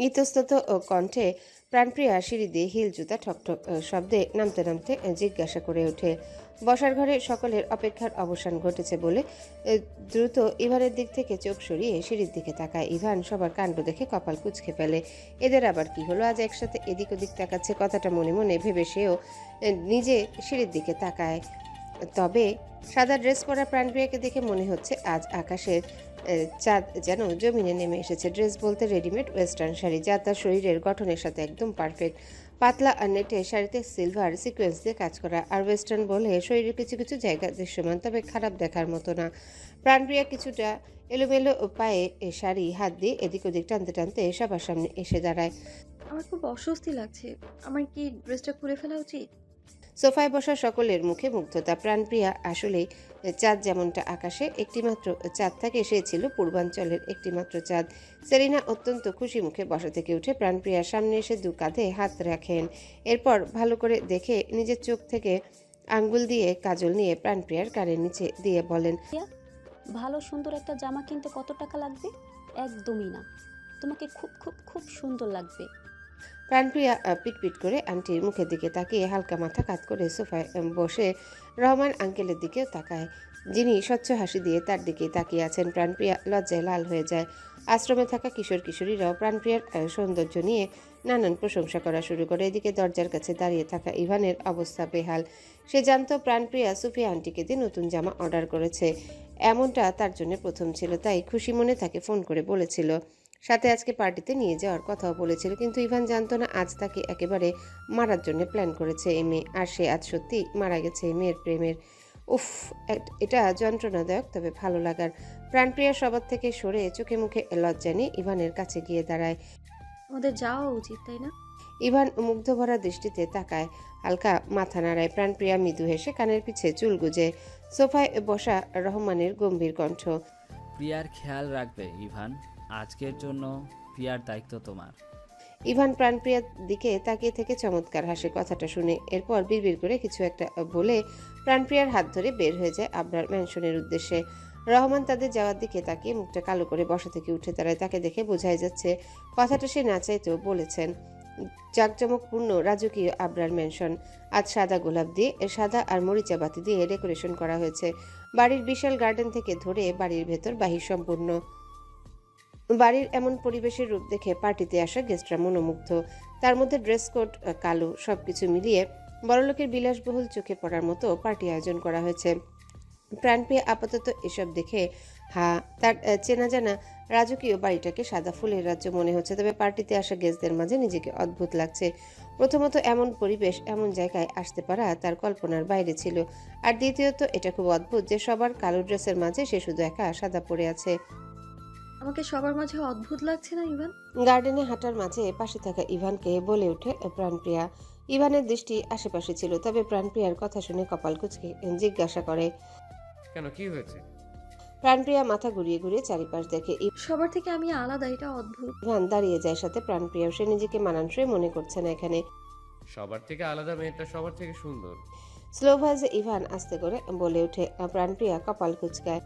ইতস্তত ও কণ্ঠে প্রাণপ্রিয়া সিঁড়ি দিয়ে হিল জুতা ঠকঠক শব্দে নামতে নামতে জিজ্ঞাসা করে ওঠে। বসার ঘরে সকলের অপেক্ষার অবসান ঘটেছে বলে দ্রুত ইভানের দিক থেকে চোখ সরিয়ে সিঁড়ির দিকে তাকায়। ইভান সবার কাণ্ড দেখে কপাল কুঁচকে ফেলে। এদের আবার কি হলো, আজ একসাথে এদিক ওদিক তাকাচ্ছে। কথাটা মনে মনে ভেবে সেও নিজে সিঁড়ির দিকে তাকায়। তবে সাদা ড্রেস পরা প্রাণপ্রিয়াকে দেখে মনে হচ্ছে আজ আকাশের চাঁদ যেন জমিনে নেমে এসেছে। ড্রেস বলতে রেডিমেড ওয়েস্টার্ন শাড়ি, যা তার শরীরের গঠনের সাথে একদম পারফেক্ট। পাতলা আর নেটে শাড়িতে সিলভার সিকোয়েন্স দিয়ে কাজ করা। আর ওয়েস্টার্ন বলে শরীরের কিছু কিছু জায়গা দৃশ্যমান, তবে খারাপ দেখার মতো না। প্রাণপ্রিয়া কিছুটা এলোমেলো পায়ে শাড়ি হাত দিয়ে এদিক ওদিক টানতে টানতে সবার সামনে এসে দাঁড়ায়। আমার খুব অস্বস্তি লাগছে। আমার কি ড্রেসটা খুলে ফেলা উচিত? সোফায় বসা সকলের মুখে মুগ্ধতা। প্রাণপ্রিয়া আসলেই চাঁদ যেমনটা আকাশে একটিমাত্র চাঁদ থাকে, সে ছিল পূর্বাঞ্চলের একটিমাত্র চাঁদ। সেলিনা অত্যন্ত খুশি মুখে বসা থেকে উঠে প্রাণপ্রিয়ার সামনে এসে দু কাঁধে হাত রাখেন। এরপর ভালো করে দেখে নিজের চোখ থেকে আঙ্গুল দিয়ে কাজল নিয়ে প্রাণপ্রিয়ার কানের নিচে দিয়ে বলেন, ভালো সুন্দর একটা জামা কিনতে কত টাকা লাগবে? একদমই না, তোমাকে খুব খুব খুব সুন্দর লাগবে। প্রাণপ্রিয়া পিটপিট করে আন্টির মুখের দিকে তাকিয়ে হালকা মাথা কাত করে সোফায় বসে রহমান আঙ্কেলের দিকেও তাকায়, যিনি স্বচ্ছ হাসি দিয়ে তার দিকেই তাকিয়ে আছেন। প্রাণপ্রিয়া লজ্জায় লাল হয়ে যায়। আশ্রমে থাকা কিশোর কিশোরীরাও প্রাণপ্রিয়ার সৌন্দর্য নিয়ে নানান প্রশংসা করা শুরু করে। এদিকে দরজার কাছে দাঁড়িয়ে থাকা ইভানের অবস্থা বেহাল। সে জানতো প্রাণপ্রিয়া সুফিয়া আন্টিকে দিয়ে নতুন জামা অর্ডার করেছে। এমনটা তার জন্য প্রথম ছিল, তাই খুশি মনে তাকে ফোন করে বলেছিল। সাথে আজকে পার্টিতে নিয়ে যাওয়ার কথাও বলেছিল, কিন্তু ইভান জানতো না আজ তাকে একেবারে মারার জন্য প্ল্যান করেছে এই মেয়ে। আর সে আজ সত্যি মারা গেছে এই মেয়ের প্রেমের। উফ, এটা যন্ত্রণাদায়ক তবে ভালো লাগার। প্রাণপ্রিয়া সবার থেকে সরে চোখে মুখে লজ্জা নিয়ে ইভানের কাছে গিয়ে দাঁড়ায়। আমাদের যাওয়া উচিত, তাই না? ইভান মুগ্ধ ভরা দৃষ্টিতে তাকায়, হালকা মাথা নাড়ায়। প্রাণপ্রিয়া মৃদু হেসে কানের পিছে চুল গুজে। সোফায় বসা রহমানের গম্ভীর কণ্ঠ, প্রিয়ার খেয়াল রাখবে ইভান, আজকের জন্য প্রিয়ার দায়িত্ব তোমার। ইভান প্রাণপ্রিয়ার দিকে তাকিয়ে থেকে চমৎকার হাসে কথাটা শুনে। এরপর বিড়বিড় করে কিছু একটা বলে প্রাণপ্রিয়ার হাত ধরে বের হয়ে যায় আবরার ম্যানশনের উদ্দেশ্যে। রহমান তাদের যাওয়ার দিকে তাকিয়ে মুখটা কালো করে বসা থেকে উঠে দাঁড়ায়। তাকে দেখে বোঝাই যাচ্ছে কথাটা সে না চাইতেও বলেছেন। জাঁকজমকপূর্ণ রাজকীয় আবরার ম্যানশন। আজ সাদা গোলাপ দিয়ে, সাদা আর মরিচা বাতি দিয়ে ডেকোরেশন করা হয়েছে। বাড়ির বিশাল গার্ডেন থেকে ধরে বাড়ির ভেতর বাহির সম্পূর্ণ। বাড়ির এমন পরিবেশের রূপ দেখে পার্টিতে আসা গেস্টরা মনোমুগ্ধ। তার মধ্যে ড্রেস কোড কালো, সবকিছু মিলিয়ে বড়লোকের বিলাসবহুল চোখে পড়ার মতো পার্টি আয়োজন করা হয়েছে। প্রাণপ্রিয়া আপাতত এসব দেখে তার চেনা জানা রাজকীয় বাড়িটাকে সাদা ফুলের রাজ্য মনে হচ্ছে। তবে পার্টিতে আসা গেস্টদের মাঝে নিজেকে অদ্ভুত লাগছে। প্রথমত এমন পরিবেশ, এমন জায়গায় আসতে পারা তার কল্পনার বাইরে ছিল। আর দ্বিতীয়ত এটা খুব অদ্ভুত যে সবার কালো ড্রেসের মাঝে সে শুধু একা সাদা পরে আছে। আমাকে সবার মাঝে অদ্ভুত লাগছে না ইভান? গার্ডেনে হাঁটার মাঝে পাশে থাকা ইভানকে বলে ওঠে প্রাণপ্রিয়া। ইভানের দৃষ্টি আশেপাশে ছিল, তবে প্রাণপ্রিয়ার কথা শুনে কপাল কুঁচকে জিজ্ঞাসা করে, কেন, কি হয়েছে? প্রাণপ্রিয়া মাথা ঘুরিয়ে ঘুরিয়ে চারিপাশ দেখে। সবার থেকে আমি আলাদা, এটা অদ্ভুত। ইভান দাঁড়িয়ে যায় সাথে প্রাণপ্রিয়া। সে নিজেকে মানানসই মনে করছে না এখানে। সবার থেকে আলাদা মেয়েটা সবার থেকে সুন্দর। স্লো ভয়েসে ইভান আস্তে করে বলে ওঠে। প্রাণপ্রিয়া কপাল কুঁচকায়।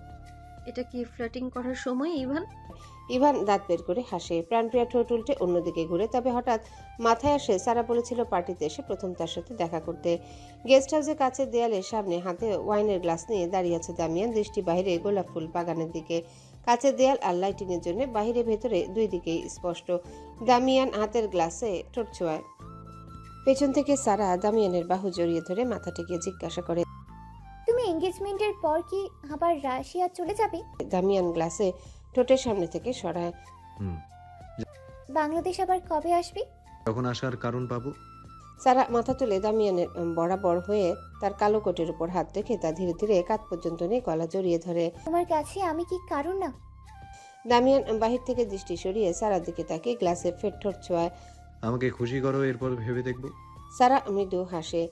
এটা কি ফ্লার্টিং করার সময় ইভান? ইভান দাঁত বের করে হাসে। প্রাণপ্রিয়া ঠোঁট উল্টে অন্যদিকে ঘুরে। তবে হঠাৎ মাথায় আসে সারা বলেছিল পার্টিতে এসে প্রথম তার সাথে দেখা করতে। গেস্ট হাউসের কাছের দেয়ালের সামনে হাতে ওয়াইনের গ্লাস নিয়ে দাঁড়িয়ে আছে দামিয়ান, দৃষ্টি বাইরে গোলাপ ফুল বাগানের দিকে। কাছের দেয়াল আর লাইটিংয়ের জন্য বাহিরে ভেতরে দুই দিকেই স্পষ্ট। দামিয়ান হাতের গ্লাসে ঠোঁট ছোঁয়ায়। পেছন থেকে সারা দামিয়ানের বাহু জড়িয়ে ধরে মাথা টেকিয়ে জিজ্ঞাসা করে, তুমি এঙ্গেজমেন্টের পর কি আবার রাশিয়া চলে যাবে? দামিয়ান গ্লাসে ঠোঁটের সামনে থেকে সরায়। বাংলাদেশ আবার কবে আসবে? তখন আসার কারণ পাবো। সারা মাথা তুলে দামিয়ানের বরাবর হয়ে তার কালো কোটের উপর হাত রেখে তা ধীরে ধীরে কাঁধ পর্যন্ত নিয়ে গলা জড়িয়ে ধরে। তোমার কাছে আমি কি কারণ না? দামিয়ান বাহির থেকে দৃষ্টি সরিয়ে সারার দিকে তাকিয়ে গ্লাসে ফের ঠোঁট ছোঁয়ায়। আমাকে খুশি করো, এরপর ভেবে দেখবো। সারা মৃদু হাসে।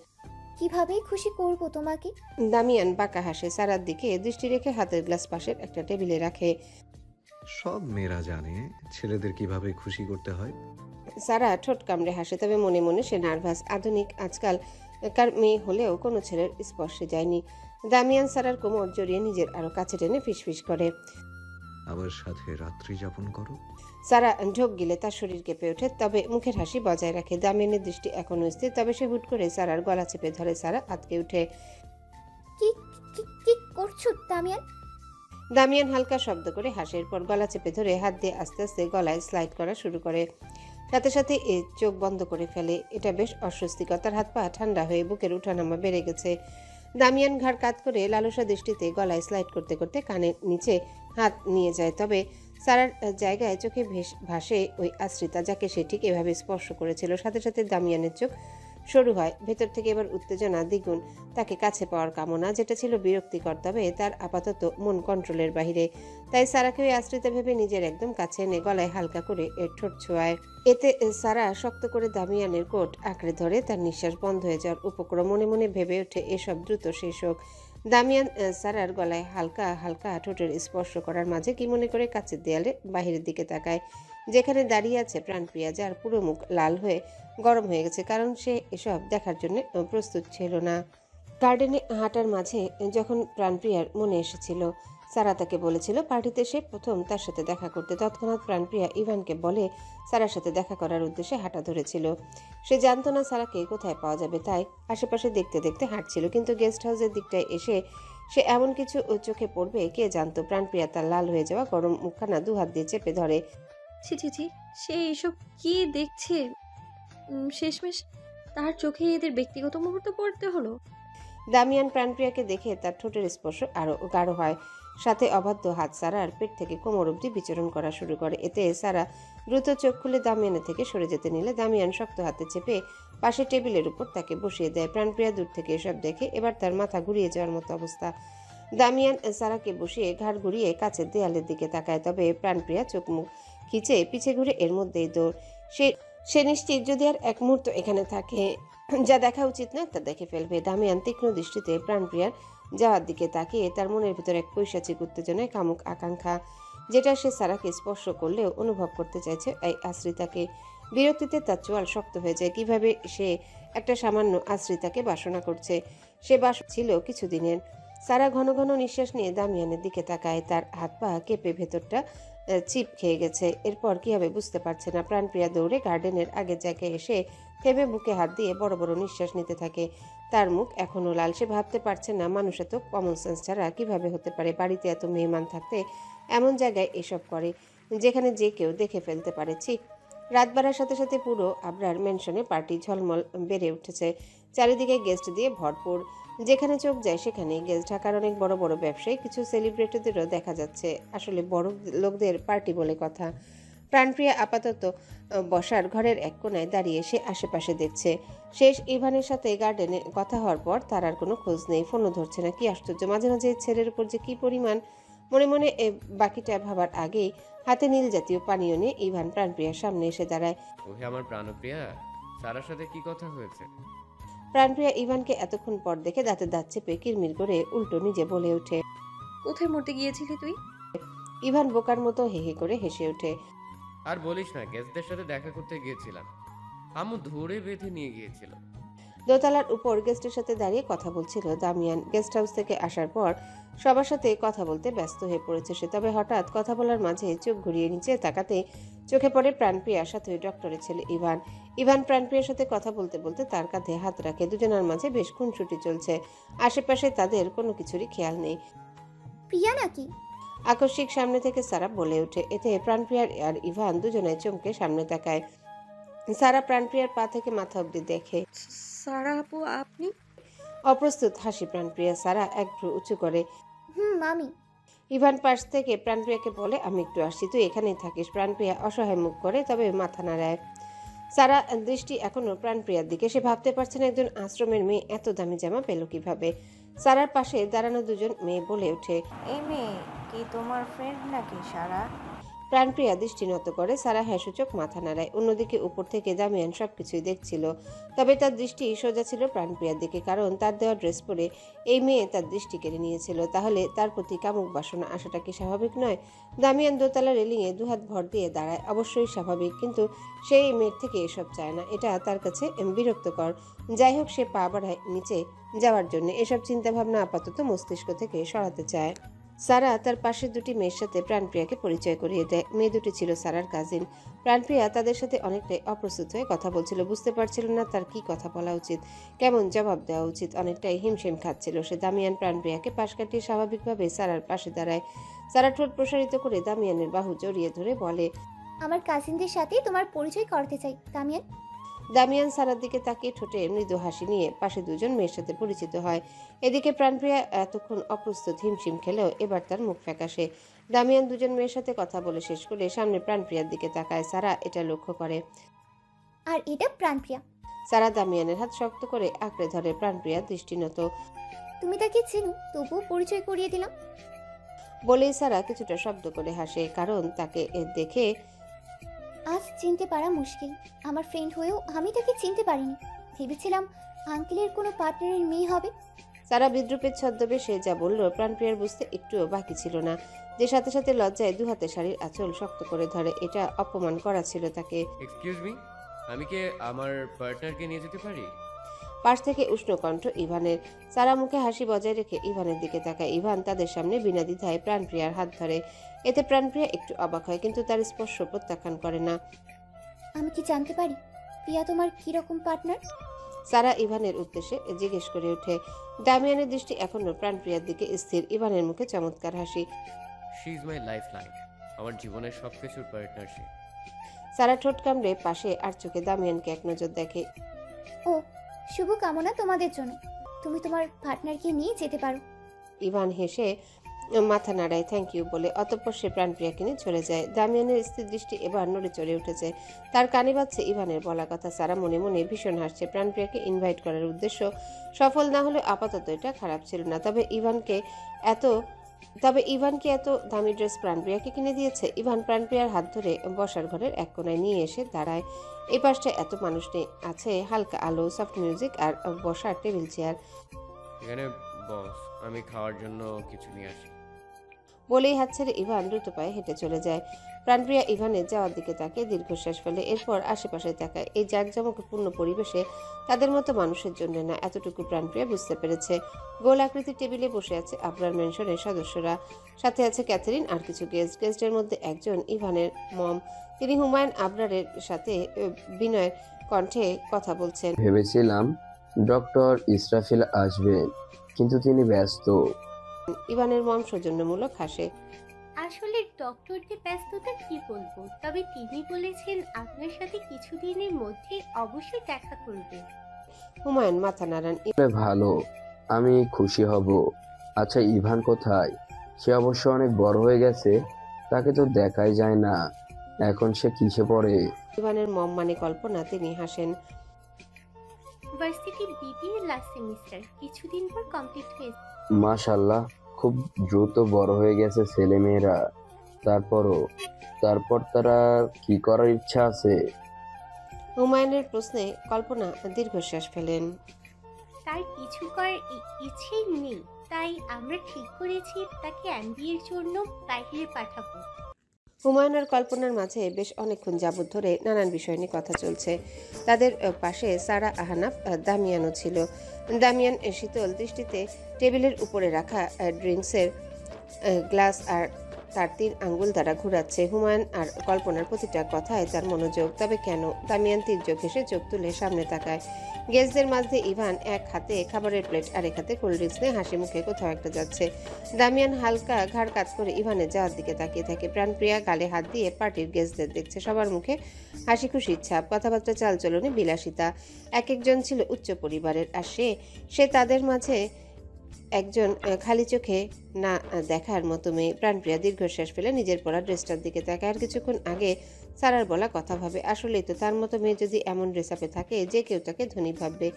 কিভাবে খুশি করব তোমাকে? দামিয়ান বাঁকা হাসে। সারার দিকে দৃষ্টি রেখে হাতের গ্লাস পাশের একটা টেবিলে রাখে। সব মেয়েরা জানে ছেলেদের কিভাবে খুশি করতে হয়। সারা ঠোঁট কামড়ে হাসে, তবে মনে মনে সে নার্ভাস। আধুনিক আজকাল কার মেয়ে হলেও কোনো ছেলের স্পর্শে যায়নি। দামিয়ান সারার কোমর জড়িয়ে নিজের আরো কাছে টেনে ফিসফিস করে। আবার সাথে রাত্রি যাপন করো। সারা ঢোক গিলে তার শরীর কেঁপে ওঠে, তবে মুখের হাসি বজায় রাখে। দামিয়ানের দৃষ্টি এখনো স্থির, তবে সে হুট করে সারার গলা চেপে ধরে। সারা আঁতকে উঠে। কি কি কি করছো দামিয়ান? দামিয়ান হালকা শব্দ করে হাসে, এরপর গলা চেপে ধরে হাত দিয়ে আস্তে আস্তে গলায় স্লাইড করা শুরু করে। সাথে সাথে এ চোখ বন্ধ করে ফেলে। এটা বেশ অস্বস্তিকর। তার হাত পা ঠান্ডা হয়ে বুকের উঠানামা বেড়ে গেছে। দামিয়ান ঘাড় কাত করে লালসা দৃষ্টিতে গলায় স্লাইড করতে করতে কানের নিচে হাত নিয়ে যায়, তবে সারার জায়গায় চোখে ভাসে ওই আশ্রিতা, যাকে সে ঠিক এভাবে স্পর্শ করেছিল। সাথে সাথে দামিয়ানের চোখ শুরু হয়। ভেতর থেকে এবার উত্তেজনা দ্বিগুণ। তাকে কাছে পাওয়ার কামনা, যেটা ছিল বিরক্তিকর, তবে তার আপাতত মন কন্ট্রোলের বাহিরে। তাই সারাকে ওই আশ্রিতা ভেবে নিজের একদম কাছে এনে গলায় হালকা করে এর ঠোঁট ছোঁয়ায়। এতে সারা শক্ত করে দামিয়ানের কোট আঁকড়ে ধরে। তার নিঃশ্বাস বন্ধ হয়ে যাওয়ার উপক্রম। মনে মনে ভেবে ওঠে এসব দ্রুত শেষ হোক। দামিয়ান সারার গলায় হালকা হালকা ঠোঁটের স্পর্শ করার মাঝে কি মনে করে কাছের দেয়ালে বাহিরের দিকে তাকায়, যেখানে দাঁড়িয়ে আছে প্রাণপ্রিয়া, যার পুরো মুখ লাল হয়ে গরম হয়ে গেছে, কারণ সে এসব দেখার জন্য প্রস্তুত ছিল না। গার্ডেনে হাঁটার মাঝে যখন প্রাণপ্রিয়ার মনে এসেছিল সারা তাকে বলেছিল পার্টিতে সে প্রথম তার সাথে দেখা করতে, তৎক্ষণাৎ প্রাণপ্রিয়া ইভানকে বলে সারার সাথে দেখা করার উদ্দেশ্যে হাঁটা ধরেছিল। সে জানতো না সারাকে কোথায় পাওয়া যাবে, তাই আশেপাশে দেখতে দেখতে হাঁটছিল। কিন্তু গেস্ট হাউসের দিকটায় এসে সে এমন কিছু চোখে পড়বে কে জানতো। প্রাণপ্রিয়া তার লাল হয়ে যাওয়া গরম মুখখানা দুহাত দিয়ে চেপে ধরে। ছি ছি ছি, সে এসব কি দেখছে? শেষমেশ তার চোখে এদের ব্যক্তিগত মুহূর্ত পড়তে হলো। দামিয়ান প্রাণপ্রিয়াকে দেখে তার ঠোঁটের স্পর্শ আরো গাঢ় হয়। সাথে অবাধ্য হাত সারার পেট থেকে কোমর অবধি বিচরণ করা শুরু করে। এতে সারা দ্রুত চোখ খুলে দামিয়ানের থেকে সরে যেতে নিলে দামিয়ান শক্ত হাতে চেপে পাশে টেবিলের উপর তাকে বসিয়ে দেয়। প্রাণপ্রিয়া দূর থেকে এসব দেখে এবার তার মাথা ঘুরিয়ে যাওয়ার মতো অবস্থা। দামিয়ান সারাকে বসিয়ে ঘাড় ঘুরিয়ে কাছের দেয়ালের দিকে তাকায়, তবে প্রাণপ্রিয়া চোখ মুখ খিচে পিছে ঘুরে এর মধ্যেই দৌড়। সে নিশ্চিত যদি আর এক মুহূর্ত এখানে থাকে, যা দেখা উচিত না তা দেখে ফেলবে। দামিয়ান তীক্ষ্ণ দৃষ্টিতে প্রাণপ্রিয়ার যাওয়ার দিকে তাকিয়ে তার মনের ভিতর এক পৈশাচিক উত্তেজনায় কামুক আকাঙ্ক্ষা, যেটা সে সারাকে স্পর্শ করলেও অনুভব করতে চাইছে এই আশ্রিতাকে। বিরক্তিতে তার চোয়াল শক্ত হয়ে যায়। কিভাবে সে একটা সামান্য আশ্রিতাকে বাসনা করছে? সে ছিল কিছুদিনের। সারা ঘন ঘন নিঃশ্বাস নিয়ে দামিয়ানের দিকে তাকায়। তার হাত পা কেঁপে ভেতরটা চিপ খেয়ে গেছে। এরপর কি হবে বুঝতে পারছে না। প্রাণপ্রিয়া দৌড়ে গার্ডেনের আগের জায়গায় এসে থেমে বুকে হাত দিয়ে বড় বড় নিঃশ্বাস নিতে থাকে। তার মুখ এখনো লাল। সে ভাবতে পারছে না মানুষ এত কমন সেন্স ছাড়া কিভাবে হতে পারে। বাড়িতে এত মেহমান থাকতে এমন জায়গায় এসব করে যেখানে যে কেউ দেখে ফেলতে পারে। ছি! রাত বাড়ার সাথে সাথে পুরো আবরার ম্যানশনে পার্টি ঝলমল বেড়ে উঠেছে। চারিদিকে গেস্ট দিয়ে ভরপুর। যেখানে চোখ যায় সেখানেই গেস্ট। ঢাকার অনেক বড় বড় ব্যবসায়ী, কিছু সেলিব্রিটিদেরও দেখা যাচ্ছে। আসলে বড় লোকদের পার্টি বলে কথা। প্রাণপ্রিয়া আপাতত বসার ঘরের এক কোনায় দাঁড়িয়ে সে আশেপাশে দেখছে। শেষ ইভানের সাথে গার্ডেনে কথা হওয়ার পর তার আর কোনো খোঁজ নেই। ফোনও ধরছে না। কি আশ্চর্য! মাঝে মাঝে ছেলের উপর যে কি পরিমাণ মনে মনে বাকিটা ভাবার আগেই হাতে নীল জাতীয় পানীয় নিয়ে ইভান প্রাণপ্রিয়ার সামনে এসে দাঁড়ায়। ওহে আমার প্রাণপ্রিয়া, সারার সাথে কি কথা হয়েছে? প্রাণপ্রিয়া ইভানকে এতক্ষণ পর দেখে দাঁতে দাঁত চেপে কিরমির করে উল্টো নিজে বলে ওঠে। কোথায় মরতে গিয়েছিলি তুই? ইভান বোকার মতো হেহে করে হেসে ওঠে। আর বলিস না, গেস্টদের সাথে দেখা করতে গিয়েছিলাম। আম্মু ধরে বেঁধে নিয়ে গিয়েছিল। দোতলার উপর গেস্টের সাথে দাঁড়িয়ে কথা বলছিল দামিয়ান। গেস্ট হাউস থেকে আসার পর সবার সাথে কথা বলতে ব্যস্ত হয়ে পড়েছে সে। তবে হঠাৎ কথা বলার মাঝে চোখ ঘুরিয়ে নিচে তাকাতে চোখে পড়ে প্রাণপ্রিয়ার সাথে ওই ডক্টরের ছেলে ইভান। ইভান প্রাণপ্রিয়ার সাথে কথা বলতে বলতে তার কাঁধে হাত রাখে। দুজনের মাঝে বেশ খুনসুটি চলছে। আশেপাশে তাদের কোনো কিছুরই খেয়াল নেই। প্রিয়া নাকি? আকস্মিক সামনে থেকে সারা বলে ওঠে। এতে প্রাণপ্রিয়ার আর ইভান দুজনে চমকে সামনে তাকায়। সারা প্রাণপ্রিয়ার পা থেকে মাথা অব্দি দেখে। সারা আপু, আপনি? অপ্রস্তুত হাসি প্রাণপ্রিয়া। সারা এক ভ্রু উঁচু করে। মামি। ইভান পাশ থেকে প্রাণপ্রিয়াকে বলে, আমি একটু আসছি, তুই এখানেই থাকিস। প্রাণপ্রিয়া অসহায় মুখ করে, তবে মাথা নাড়ায়। সারা দৃষ্টি এখনো প্রাণপ্রিয়ার দিকে। সে ভাবতে পারছে না একজন আশ্রমের মেয়ে এত দামি জামা পেল কিভাবে। সারার পাশে দাঁড়ানো দুজন মেয়ে বলে ওঠে, এই মেয়ে কি তোমার ফ্রেন্ড নাকি সারা? প্রাণপ্রিয়া দৃষ্টি নত করে। সারা হ্যাঁসূচক মাথা নাড়ায়। অন্যদিকে উপর থেকে দামিয়ান সবকিছুই দেখছিল, তবে তার দৃষ্টি সোজা ছিল প্রাণপ্রিয়ার দিকে, কারণ তার দেওয়া ড্রেস পরে এই মেয়ে তার দৃষ্টি কেড়ে নিয়েছিল। তাহলে তার প্রতি কামুক বাসনা আসাটা কি স্বাভাবিক নয়? দামিয়ান দোতলা রেলিংয়ে দুহাত ভর দিয়ে দাঁড়ায়। অবশ্যই স্বাভাবিক, কিন্তু সেই মেয়ের থেকে এসব চায় না। এটা তার কাছে বিরক্তকর। যাই হোক, সে পা বাড়ায় নিচে যাওয়ার জন্য। এসব চিন্তাভাবনা আপাতত মস্তিষ্ক থেকে সরাতে চায়। সারা তার পাশের দুটি মেয়ের সাথে প্রাণপ্রিয়াকে পরিচয় করিয়ে দেয়। মেয়ে দুটি ছিল সারার কাজিন। প্রাণপ্রিয়া তাদের সাথে অনেকটাই অপ্রস্তুত হয়ে কথা বলছিল। বুঝতে পারছিল না তার কি কথা বলা উচিত, কেমন জবাব দেওয়া উচিত। অনেকটাই হিমশিম খাচ্ছিল সে। দামিয়ান প্রাণপ্রিয়াকে পাশ কাটিয়ে স্বাভাবিকভাবে সারার পাশে দাঁড়ায়। সারা ঠোঁট প্রসারিত করে দামিয়ানের বাহু জড়িয়ে ধরে বলে, আমার কাজিনদের সাথে তোমার পরিচয় করতে চাই দামিয়ান। দামিয়ান সারার দিকে তাকিয়ে ঠোঁটে মৃদু হাসি নিয়ে পাশে দুজন মেয়ের সাথে পরিচিত হয়। এদিকে প্রাণপ্রিয়া এতক্ষণ অপ্রস্তুত হিমশিম খেলেও এবার তার মুখ ফ্যাকাশে। দামিয়ান দুজন মেয়ের সাথে কথা বলে শেষ করে সামনে প্রাণপ্রিয়ার দিকে তাকায়। সারা এটা লক্ষ্য করে। আর এটা প্রাণপ্রিয়া। সারা দামিয়ানের হাত শক্ত করে আঁকড়ে ধরে। প্রাণপ্রিয়া দৃষ্টিনত। তুমি তাকে চেনো, তবুও পরিচয় করিয়ে দিলাম। বলেই সারা কিছুটা শব্দ করে হাসে, কারণ তাকে দেখে আজ চিনতে পারা মুশকিল। আমার ফ্রেন্ড হয়েও আমি তাকে চিনতে পারিনি। ভেবেছিলাম আঙ্কেলের কোনো পার্টনারের মেয়ে হবে। সারা বিদ্রুপের ছদ্মবেশে যা বলল প্রাণপ্রিয়ার বুঝতে একটুও বাকি ছিল না। যে সাথে সাথে লজ্জায় দুহাতে শাড়ির আঁচল শক্ত করে ধরে। এটা অপমান করা ছিল তাকে। এক্সকিউজ মি, আমি কি আমার পার্টনারকে নিয়ে যেতে পারি? পাশ থেকে উষ্ণ কণ্ঠ ইভানের। সারা মুখে হাসি বজায় রেখে ইভানের দিকে তাকায়। ইভান তাদের সামনে বিনা দ্বিধায় প্রাণপ্রিয়ার হাত ধরে। এতে প্রাণপ্রিয়া একটু অবাক হয়, কিন্তু তার স্পর্শ প্রত্যাখ্যান করে না। আমি কি জানতে পারি প্রিয়া তোমার কিরকম পার্টনার? সারা ইভানের উদ্দেশ্যে জিজ্ঞেস করে ওঠে। দামিয়ানের দৃষ্টি এখনো প্রাণপ্রিয়ার দিকে স্থির। ইভানের মুখে চমৎকার হাসি। She is my life line, আমার জীবনের সবকিছুর পার্টনার সে। সারা ঠোঁট কামড়ে পাশে আর চোখে দামিয়ানকে এক নজর দেখে। ও, শুভ কামনা তোমাদের জন্য। তুমি তোমার পার্টনারকে নিয়ে যেতে পারো। ইভান হেসে মাথা নাড়ায় থ্যাংক ইউ বলে। অতঃপর সে প্রাণপ্রিয়াকে নিয়ে চলে যায়। দামিয়ানের স্থির দৃষ্টি এবার নড়ে চড়ে উঠেছে। তার কানে বাজছে ইভানের বলা কথা। সারা মনে মনে ভীষণ হাসছে। প্রাণপ্রিয়াকে ইনভাইট করার উদ্দেশ্য সফল না হলে আপাতত এটা খারাপ ছিল না। তবে ইভানকে এত দামি ড্রেস প্রাণপ্রিয়াকে কিনে দিয়েছে। ইভান প্রাণপ্রিয়ার হাত ধরে বসার ঘরের এক কোনায় নিয়ে এসে দাঁড়ায়। এই পাশটায় এত মানুষ নেই, আছে হালকা আলো, সফট মিউজিক আর বসার টেবিল চেয়ার। এখানে বস, আমি খাওয়ার জন্য কিছু নিয়ে আসি। বলেই হাত ছেড়ে ইভান দ্রুত পায়ে হেঁটে চলে যায়। প্রাণপ্রিয়া ইভানের যাওয়ার দিকে তাকিয়ে দীর্ঘশ্বাস ফেলে। এরপর আশেপাশে তাকায়। এই জাঁকজমকপূর্ণ পরিবেশে তাদের মতো মানুষের জন্য না, এতটুকু প্রাণপ্রিয়া বুঝতে পেরেছে। গোল আকৃতির টেবিলে বসে আছে আবরার ম্যানশনের সদস্যরা। সাথে আছে ক্যাথরিন আর কিছু গেস্টের মধ্যে একজন ইভানের মম। তিনি হুমায়ুন আবরারের সাথে বিনয়ের কণ্ঠে কথা বলছেন। ভেবেছিলাম ডক্টর ইসরাফিল আসবেন, কিন্তু তিনি ব্যস্ত। ইভানের মম সৌজন্যমূলক হাসে। আসলে ডক্টরদের ব্যস্ততা কি বলবো, তবে তিনি বলেছেন আপনার সাথে কিছুদিনের মধ্যে অবশ্যই দেখা করবে। হুমায়ুন মাথা নাড়ান। ভালো, আমি খুশি হব। আচ্ছা, ইভান কোথায়? সে অবশ্য অনেক বড় হয়ে গেছে, তাকে তো দেখাই যায় না। এখন সে কিসে পড়ে? ইভানের মম মানে কল্পনা। তিনি হাসেন। ভার্সিটি বিবিএ লাস্ট সেমিস্টার, কিছুদিন পর কমপ্লিট হয়ে। মাশাআল্লাহ, খুব দ্রুত বড় হয়ে গেছে ছেলেমেয়েরা। তারপর তারা কি করার ইচ্ছা আছে? হুমায়ুনের প্রশ্নে কল্পনা দীর্ঘশ্বাস ফেলেন। তার কিছু করার ইচ্ছেই নেই, তাই আমরা ঠিক করেছি তাকে এমবিএর জন্য বাইরে পাঠাবো। হুমায়ুনের কল্পনার মাঝে বেশ অনেকক্ষণ যাবত ধরে নানান বিষয় নিয়ে কথা চলছে। তাদের পাশে সারা, আহনাফ, দামিয়ানও ছিল। দামিয়ান শীতল দৃষ্টিতে টেবিলের উপরে রাখা ড্রিঙ্কসের গ্লাস আর তার 3 আঙ্গুল দ্বারা ঘুরাচ্ছে। হুমায়ুন আর কল্পনার প্রতিটা কথায় তার মনোযোগ। তবে কেন? দামিয়ান তীর্যক হেসে চোখ তুলে সামনে তাকায়। গেস্টদের মাঝে ইভান এক হাতে খাবারের প্লেট আর এক হাতে কোল্ড ড্রিঙ্কস নিয়ে হাসি মুখে কোথাও একটা যাচ্ছে। দামিয়ান হালকা ঘাড় কাত করে ইভানের যাওয়ার দিকে তাকিয়ে থাকে। প্রাণপ্রিয়া গালে হাত দিয়ে পার্টির গেস্টদের দেখছে। সবার মুখে হাসি খুশির ছাপ, কথাবার্তা চালচলনে বিলাসিতা। এক একজন ছিল উচ্চ পরিবারের, আর সে তাদের মাঝে একজন খালি চোখে না দেখার মতো মেয়ে। প্রাণপ্রিয়া দীর্ঘশ্বাস ফেলে নিজের পরা ড্রেসটার দিকে তাকায়। আর কিছুক্ষণ আগে সারার বলা কথা ভাবে, আসলেই তো তার মতো মেয়ে যদি এমন ড্রেস আপে থাকে যে কেউ তাকে ধনী ভাববে।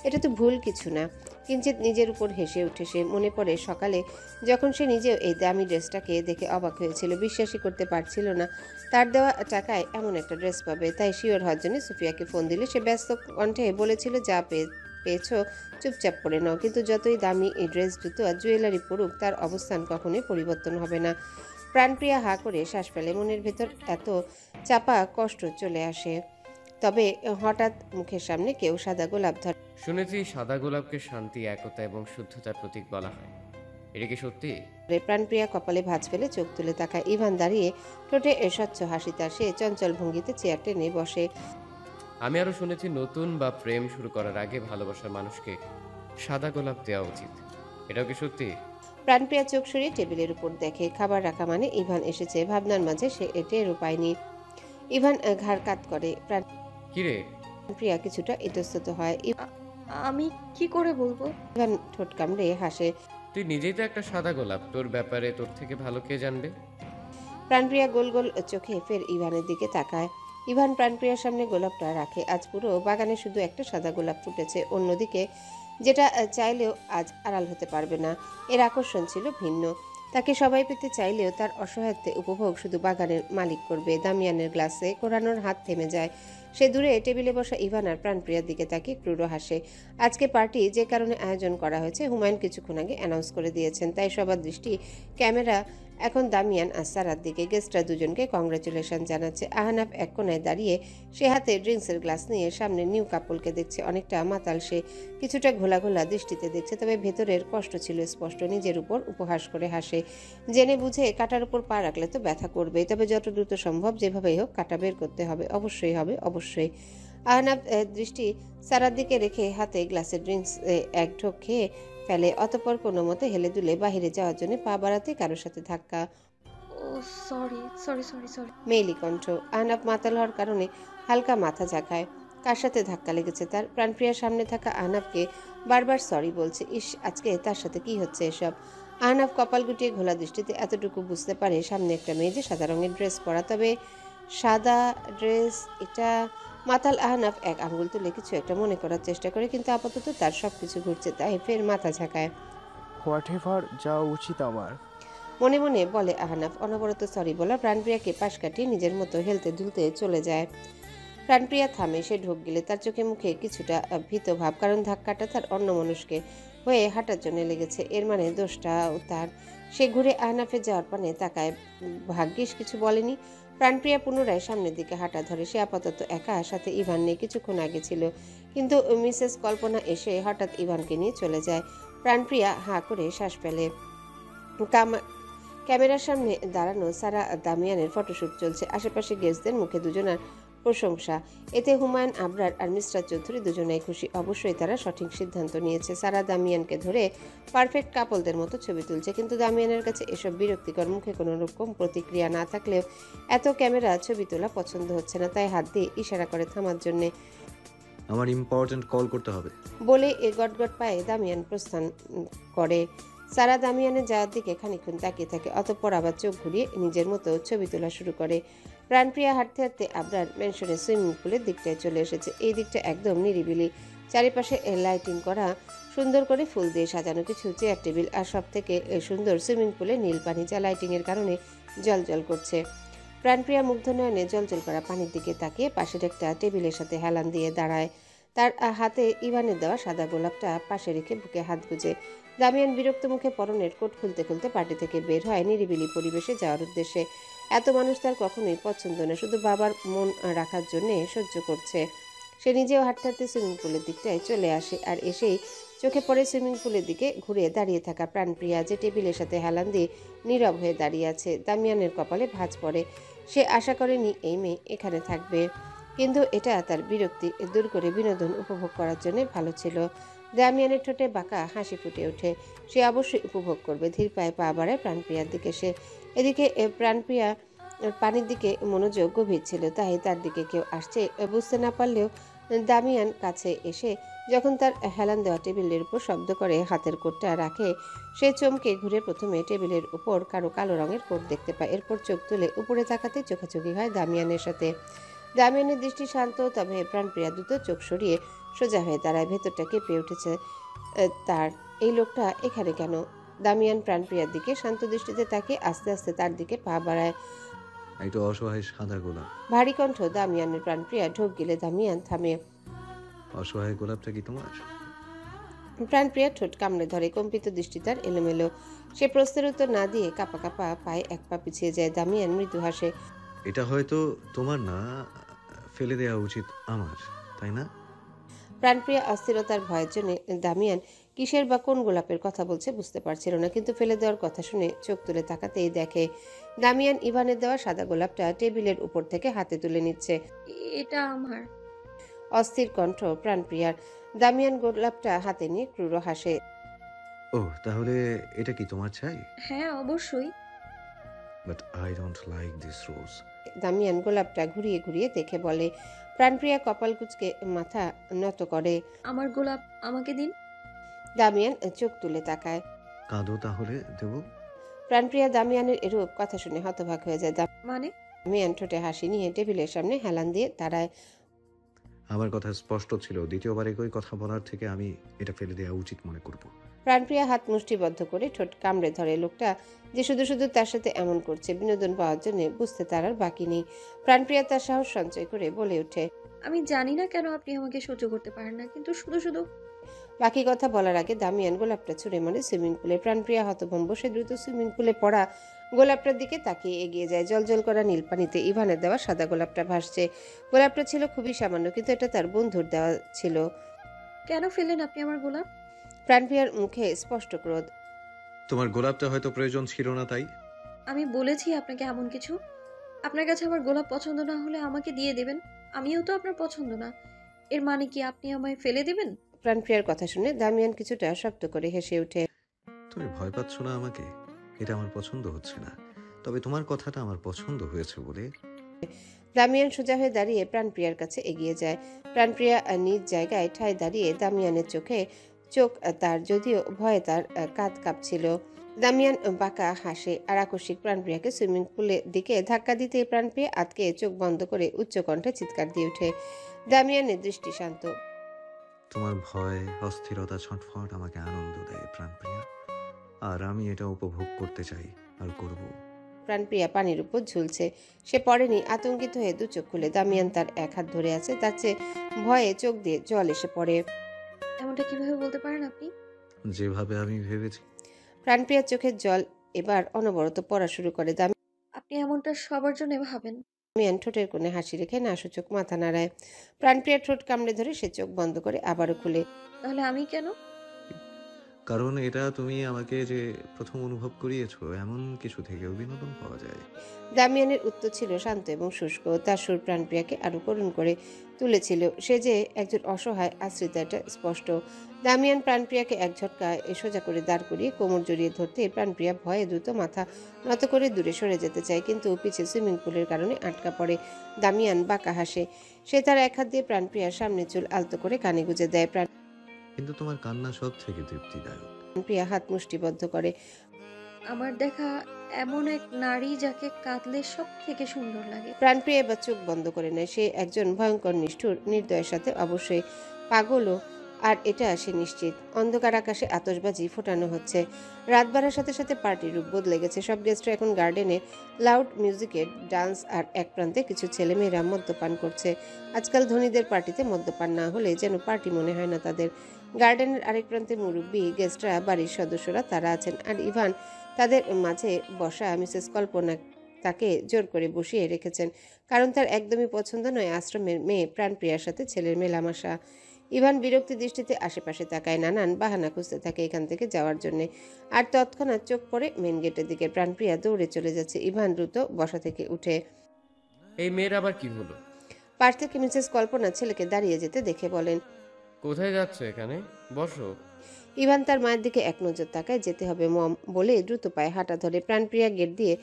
এটা তো ভুল কিছু না। কিঞ্চিত নিজের উপর হেসে উঠে সে। মনে পড়ে সকালে যখন সে নিজেও এই দামি ড্রেসটাকে দেখে অবাক হয়েছিল, বিশ্বাসই করতে পারছিল না তার দেওয়া টাকায় এমন একটা ড্রেস পাবে। তাই শিওর হওয়ার জন্য সুফিয়াকে ফোন দিলে সে ব্যস্ত কণ্ঠে বলেছিল, যা পেয়েছো চুপচাপ পরে নাও। কিন্তু যতই দামি এই ড্রেস, জুতো আর জুয়েলারি পরুক, তার অবস্থান কখনোই পরিবর্তন হবে না। প্রাণপ্রিয়া হা করে শ্বাস ফেলে। মনের ভেতর এত চাপা কষ্ট চলে আসে। তবে হঠাৎ মুখের সামনে কেউ সাদা গোলাপ ধরে। শুনেছি সাদা গোলাপকে শান্তি, একতা এবং শুদ্ধতার প্রতীক বলা হয়। এটা কি সত্যি? প্রাণপ্রিয়া কপালে ভাঁজ ফেলে চোখ তুলে তাকায়। ইভান দাঁড়িয়ে, ঠোঁটে স্বচ্ছ হাসি তার। সে চঞ্চল ভঙ্গিতে চেয়ার টেনে বসে। আমি আরো শুনেছি নতুন বা প্রেম শুরু করার আগে ভালোবাসার মানুষকে সাদা গোলাপ দেওয়া উচিত। এটাও কি সত্যি? প্রাণপ্রিয়া চোখ সরিয়ে টেবিলের উপর দেখে। খাবার রাখা মানে ইভান এসেছে। ভাবনার মাঝে সে টেরও পায়নি। ইভান ঘাড় কাত করে। কিরে, প্রিয়া কিছুটা ইতস্তত হয়। আমি কি করে বলবো? ইভান ঠোঁট কামড়ে হাসে। তুই নিজেই তো একটা সাদা গোলাপ, তোর ব্যাপারে তোর থেকে ভালো কে জানবে? প্রাণপ্রিয়া গোল গোল চোখে ফের ইভানের দিকে তাকায়। ইভান প্রাণপ্রিয়ার সামনে গোলাপটা রাখে। আজ পুরো বাগানে শুধু একটা সাদা গোলাপ ফুটেছে, অন্যদিকে যেটা চাইলেও আজ আড়াল হতে পারবে না। এর আকর্ষণ ছিল ভিন্ন। তাকে সবাই পেতে চাইলেও তার অসহায়ত্বে উপভোগ শুধু বাগানের মালিক করবে। দামিয়ানের গ্লাসে কোরানোর হাত থেমে যায়। সে দূরে টেবিলে বসা ইভান আর প্রাণপ্রিয়ার দিকে তাকিয়ে ক্রুড় হাসে। আজকে পার্টি যে কারণে আয়োজন করা হয়েছে হুমায়ুন কিছুক্ষণ আগে অ্যানাউন্স করে দিয়েছেন, তাই সবার দৃষ্টি ক্যামেরা এখন দামিয়ান আর সারার দিকে। গেস্টরা দুজনকে কংগ্রেচুলেশন জানাচ্ছে। আহনাফ এক কোনায় দাঁড়িয়ে সে হাতে ড্রিঙ্কসের গ্লাস নিয়ে সামনে নিউ কাপলকে দেখছে। অনেকটা মাতাল সে, কিছুটা ঘোলা ঘোলা দৃষ্টিতে দেখছে, তবে ভেতরের কষ্ট ছিল স্পষ্ট। নিজের উপর উপহাস করে হাসে। জেনে বুঝে কাটার উপর পা রাখলে তো ব্যথা করবে, তবে যত দ্রুত সম্ভব যেভাবেই হোক কাটা বের করতে হবে। অবশ্যই হবে, অবশ্যই। আহনাফ দৃষ্টি সারার দিকে রেখে হাতে গ্লাসের ড্রিঙ্কস এক ঢোক খেয়ে ফেলে। অতঃপর কোনো মতে হেলে দুলে বাহিরে যাওয়ার জন্য পা বাড়াতে কারোর সাথে ধাক্কা। ও সরি সরি সরি সরি। মেইলি কণ্ঠ। আহনাফ মাতাল হওয়ার কারণে হালকা মাথা ঝাঁকায়। কার সাথে ধাক্কা লেগেছে তার? প্রাণপ্রিয়ার সামনে থাকা আহনাফকে বারবার সরি বলছে। ইস, আজকে তার সাথে কি হচ্ছে এসব? আহনাফ কপাল গুটিয়ে ঘোলা দৃষ্টিতে এতটুকু বুঝতে পারে সামনে একটা মেয়ে যে সাদা রঙের ড্রেস পরা। তবে সাদা ড্রেস এটা? মাতাল আহনাফ এক আঙ্গুল তুলে কিছু একটা মনে করার চেষ্টা করে, কিন্তু আপাতত তার সবকিছু ঘুরছে, তাই ফের মাথা ঝাঁকায়। হোয়াট এভার যাওয়া উচিত আমার। মনে মনে বলে আহনাফ। অনবরত সরি বলা প্রাণপ্রিয়াকে পাশ কাটিয়ে নিজের মতো হেলতে দুলতে চলে যায়। প্রাণপ্রিয়া থামে। সে ঢোক গেলে তার চোখে মুখে কিছুটা ভীত ভাব, কারণ ধাক্কাটা তার অন্যমনস্কে হয়ে হাঁটার জন্য লেগেছে। এর মানে দোষটাও তার। সে ঘুরে আহনাফের যাওয়ার পানে তাকায়। ভাগ্যিস কিছু বলেনি। প্রাণপ্রিয়া পুনরায় সামনের দিকে হাঁটা ধরে। সে আপাতত একা, সাথে ইভান নেই। কিছুক্ষণ আগে ছিল, কিন্তু মিসেস কল্পনা এসে হঠাৎ ইভানকে নিয়ে চলে যায়। প্রাণপ্রিয়া হাঁ করে শ্বাস ফেলে। ক্যামেরার সামনে দাঁড়ানো সারা দামিয়ানের ফটোশ্যুট চলছে। আশেপাশে গেস্টদের মুখে দুজনার প্রশংসা। এতে হুমায়ুন আবরার আর মিস্টার চৌধুরী দুজনেই খুশি। অবশ্যই তারা সঠিক সিদ্ধান্ত নিয়েছে। সারা দামিয়ানকে ধরে পারফেক্ট কাপলদের মতো ছবি তুলছে, কিন্তু দামিয়ানের কাছে এসব বিরক্তিকর। মুখে কোনো রকম প্রতিক্রিয়া না থাকলেও এত ক্যামেরা ছবি তোলা পছন্দ হচ্ছে না, তাই হাত দিয়ে ইশারা করে থামার জন্যে। আমার ইম্পর্ট্যান্ট কল করতে হবে বলে গটগট পায়ে দামিয়ান প্রস্থান করে। সারা দামিয়ানের যাওয়ার দিকে খানিকক্ষণ তাকিয়ে থাকে, অতঃপর আবার চোখ ঘুরিয়ে নিজের মতো ছবি তোলা শুরু করে। প্রাণপ্রিয়া হাঁটতে হাঁটতে আবরার ম্যানশনের সুইমিং পুলের দিকটায় চলে এসেছে। এই দিকটা একদম নিরিবিলি, চারিপাশে লাইটিং করা, সুন্দর করে ফুল দিয়ে সাজানো কিছু চেয়ার টেবিল, আর সব থেকে সুন্দর সুইমিং পুলে নীল পানি, যা লাইটিংয়ের কারণে জল করছে। প্রাণপ্রিয়া মুগ্ধ নয়নে জল করা পানির দিকে তাকিয়ে পাশের একটা টেবিলের সাথে হেলান দিয়ে দাঁড়ায়। তার হাতে ইভানের দেওয়া সাদা গোলাপটা পাশে রেখে বুকে হাত গুজে। দামিয়ান বিরক্ত মুখে পরনের কোট খুলতে খুলতে পার্টি থেকে বের হয় নিরিবিলি পরিবেশে যাওয়ার উদ্দেশ্যে। এত মানুষ তার কখনোই পছন্দ না, শুধু বাবার মন রাখার জন্যে সহ্য করছে। সে নিজেও হাঁটতে হাঁটতে সুইমিং পুলের দিকটায় চলে আসে, আর এসেই চোখে পড়ে সুইমিং পুলের দিকে ঘুরে দাঁড়িয়ে থাকা প্রাণপ্রিয়া, যে টেবিলের সাথে হেলান দিয়ে নীরব হয়ে দাঁড়িয়ে আছে। দামিয়ানের কপালে ভাঁজ পড়ে। সে আশা করেনি এই মেয়ে এখানে থাকবে, কিন্তু এটা তার বিরক্তি দূর করে বিনোদন উপভোগ করার জন্য ভালো ছিল। দামিয়ানের ঠোঁটে বাঁকা হাসি ফুটে ওঠে। সে অবশ্যই উপভোগ করবে। ধীর পায়ে পা বাড়ায় প্রাণপ্রিয়ার দিকে সে। এদিকে প্রাণপ্রিয়া পানির দিকে মনোযোগ গভীর ছিল, তাই তার দিকে কেউ আসছে বুঝতে না পারলেও দামিয়ান কাছে এসে যখন তার হেলান দেওয়া টেবিলের উপর শব্দ করে হাতের কোটটা রাখে, সে চমকে ঘুরে প্রথমে টেবিলের উপর কারো কালো রঙের কোট দেখতে পায়। এরপর চোখ তুলে উপরে তাকাতে চোখাচোখি হয় দামিয়ানের সাথে। দামিয়ানের দৃষ্টি শান্ত, তবে প্রাণপ্রিয়া দ্রুত চোখ সরিয়ে সোজা হয়ে দাঁড়ায়। ভেতরটা কেঁপে উঠেছে তার। এই লোকটা এখানে কেন? দামিয়ান প্রাণপ্রিয়ার দিকে শান্ত দৃষ্টিতে তাকিয়ে আস্তে আস্তে তার দিকে পা বাড়ায়। একটু অসহায় সাদা গোলাপ। ভারী কণ্ঠ দামিয়ানের। প্রাণপ্রিয়া ঢোক গেলে দামিয়ান থামে। অসহায় গোলাপটা কি তোমার? প্রাণপ্রিয়া ঠোঁট কামড়ে ধরে। কম্পিত দৃষ্টি তার এলোমেলো। সে প্রশ্নের উত্তর না দিয়ে কাপা কাপা পায়ে এক পা পিছিয়ে যায়। দামিয়ান মৃদু হাসে। এটা হয়তো তোমার না, ফেলে দেওয়া উচিত আমার, তাই না? প্রাণপ্রিয়া অস্থিরতার ভয়ের জন্য দামিয়ান কিসের বা কোন গোলাপের কথা বলছে বুঝতে পারছিল না, কিন্তু ফেলে দেওয়ার কথা শুনে চোখ তুলে তাকাতেই দেখে দামিয়ান ইভানের দেওয়া সাদা গোলাপটা টেবিলের উপর থেকে হাতে তুলে নিচ্ছে। এটা আমার। অস্থির কণ্ঠ প্রাণপ্রিয়ার। দামিয়ান গোলাপটা হাতে নিয়ে ক্রুর হাসে। ও, তাহলে এটা কি তোমার চাই? হ্যাঁ, অবশ্যই। But I don't like this rose. Damian গোলাপটা ঘুরিয়ে ঘুরিয়ে দেখে বলে। প্রাণপ্রিয়া কপাল কুঁচকে মাথা নত করে। আমার গোলাপ আমাকে দিন। দামিয়ান চোখ তুলে তাকায়। কাঁদো তাহলে দেবো। প্রাণপ্রিয়া দামিয়ানের এরূপ কথা শুনে হতবাক হয়ে যায়। মানে? দামিয়ান ঠোঁটে হাসি নিয়ে টেবিলের সামনে হেলান দিয়ে দাঁড়ায়। আমার কথা স্পষ্ট ছিল, দ্বিতীয়বার একই কথা বলার থেকে আমি এটা ফেলে দেওয়া উচিত মনে করব। প্রাণপ্রিয়া হাত মুষ্টিবদ্ধ করে ঠোঁট কামড়ে ধরে। লোকটা যে শুধু শুধু তার সাথে এমন করছে বিনোদন পাওয়ার জন্য, বুঝতে তার আর বাকি নেই। প্রাণপ্রিয়া তার সাহস সঞ্চয় করে বলে ওঠে। আমি জানি না কেন আপনি আমাকে সহ্য করতে পারেন না, কিন্তু শুধু শুধু। বাকি কথা বলার আগে দামিয়ান গোলাপটা ছুঁড়ে মারে সুইমিং পুলে। প্রাণপ্রিয়া হতভম্ব। সে দ্রুত সুইমিং পুলে পড়া গোলাপটার দিকে তাকিয়ে এগিয়ে যায়। জলজল করা নীল পানিতে ইভানের দেওয়া সাদা গোলাপটা ভাসছে। গোলাপটা ছিল খুবই সামান্য, কিন্তু এটা তার বন্ধুর দেওয়া ছিল। কেন ফেলেন আপনি আমার গোলাপ? প্রাণপ্রিয়ার মুখে স্পষ্ট ক্রোধ। তোমার গোলাপটা হয়তো প্রয়োজন ছিল না, তাই? আমি বলেছি আপনাকে এমন কিছু? আপনার কাছে আমার গোলাপ পছন্দ না হলে আমাকে দিয়ে দেবেন। আমিও তো আপনার পছন্দ না। এর মানে কি আপনি আমায় ফেলে দেবেন? প্রাণপ্রিয়ার কথা শুনে দামিয়ান কিছুটা শব্দ করে হেসে ওঠে। তুমি ভয় পাচ্ছ না আমাকে? এটা আমার পছন্দ হচ্ছে না, তবে তোমার কথাটা আমার পছন্দ হয়েছে বলে। দামিয়ান সোজা হয়ে দাঁড়িয়ে প্রাণপ্রিয়ার কাছে এগিয়ে যায়। প্রাণপ্রিয়া নিজ জায়গায় ঠায় দাঁড়িয়ে দামিয়ানের চোখে চোখ তার, যদিও ভয়ে তার কাঁধ কাঁপছিল। দামিয়ান বাঁকা হাসে আর আকস্মিক প্রাণপ্রিয়াকে সুইমিং পুলের দিকে ধাক্কা দিতে প্রাণপ্রিয়া আটকে চোখ বন্ধ করে উচ্চ কণ্ঠে চিৎকার দিয়ে ওঠে। দামিয়ানের দৃষ্টি শান্ত। তোমার ভয়, অস্থিরতা, ছটফট আমাকে আনন্দ দেয় প্রাণপ্রিয়া, আর আমি এটা উপভোগ করতে চাই আর করব। প্রাণপ্রিয়া পানির উপর ঝুলছে। সে পড়েনি। আতঙ্কিত হয়ে দু চোখ খুলে দামিয়ান তার এক হাত ধরে আছে। তার চেয়ে ভয়ে চোখ দিয়ে জল এসে পড়ে। এমনটা কিভাবে বলতে পারেন আপনি? যেভাবে আমি ভেবেছি। প্রাণপ্রিয়ার চোখের জল এবার অনবরত পড়া শুরু করে। আপনি এমনটা সবার জন্য ভাবেন? দামিয়ান ঠোঁটের কোণে হাসি রেখে নাসূচক মাথা নাড়ায়। প্রাণপ্রিয়ার ঠোঁট কামড়ে ধরে সে চোখ বন্ধ করে আবারও খুলে। তাহলে আমি কেন? কারণ এটা তুমি আমাকে যে প্রথম অনুভব করিয়েছো, এমন কিছু থেকেও বিনোদন পাওয়া যায়। দামিয়ানের উত্তর ছিল শান্ত এবং শুষ্ক। তার সুর প্রাণপ্রিয়াকে আরো করুণ করে তুলেছিল। সে যে একজন অসহায় আশ্রিত, এটা স্পষ্ট। দামিয়ান প্রাণপ্রিয়াকে এক ঝটকায় সোজা করে দাঁড় করিয়ে কোমর জড়িয়ে ধরতে প্রাণপ্রিয়া ভয়ে দ্রুত মাথা নত করে দূরে সরে যেতে চায়, কিন্তু পিছে সুইমিং পুলের কারণে আটকা পড়ে। দামিয়ান বাঁকা হাসে। সে তার এক হাত দিয়ে প্রাণপ্রিয়ার সামনে চুল আলতো করে কানে গুজে দেয়। কিন্তু তোমার কান্না সব থেকে তৃপ্তিদায়ক। প্রিয়া হাত মুষ্টিবদ্ধ করে। আমার দেখা এমন এক নারী যাকে কাঁদলে সব থেকে সুন্দর লাগে। প্রাণপ্রিয়া এবার চোখ বন্ধ করে নেয়। সে একজন ভয়ঙ্কর নিষ্ঠুর নির্দয়ের সাথে অবশ্যই পাগলও, আর এটা সে নিশ্চিত। অন্ধকার আকাশে আতশবাজি ফোটানো হচ্ছে। রাত বাড়ার সাথে সাথে পার্টির রূপ বদলে গেছে। সব গেস্টরা এখন গার্ডেনে লাউড মিউজিকের ডান্স, আর এক প্রান্তে কিছু ছেলেমেয়েরা মদ্যপান করছে। আজকাল ধনীদের পার্টিতে মদ্যপান না হলে যেন পার্টি মনে হয় না তাদের। গার্ডেনের আরেক প্রান্তে মুরব্বী গেস্টরা, বাড়ির সদস্যরা তারা আছেন, আর ইভান তাদের মাঝে বসা মিসেস কল্পনা তাকে জোর করে বসিয়ে রেখেছেন, কারণ তার একদমই পছন্দ নয় আশ্রমের মেয়ে প্রাণপ্রিয়ার সাথে ছেলের মেলামেশা। ইভান বিরক্তি দৃষ্টিতে আশেপাশে তাকায়, নানান বাহানা খুঁজতে থাকে এখান থেকে যাওয়ার জন্য। আর তৎক্ষণাৎ চোখ পড়ে মেন গেটের দিকে। প্রাণপ্রিয়া দৌড়ে চলে যাচ্ছে। ইভান দ্রুত বসা থেকে উঠে। এই মেয়ের আবার কি হলো? পাশ থেকে মিসেস কল্পনা ছেলেকে দাঁড়িয়ে যেতে দেখে বলেন, কোথায় যাচ্ছে? এখানে বসো। ইভান তার মায়ের দিকে এক নজর তাকায়। যেতে হবে মম বলে দ্রুত পায়ে হাঁটা ধরে। প্রাণপ্রিয়া গেট দিয়ে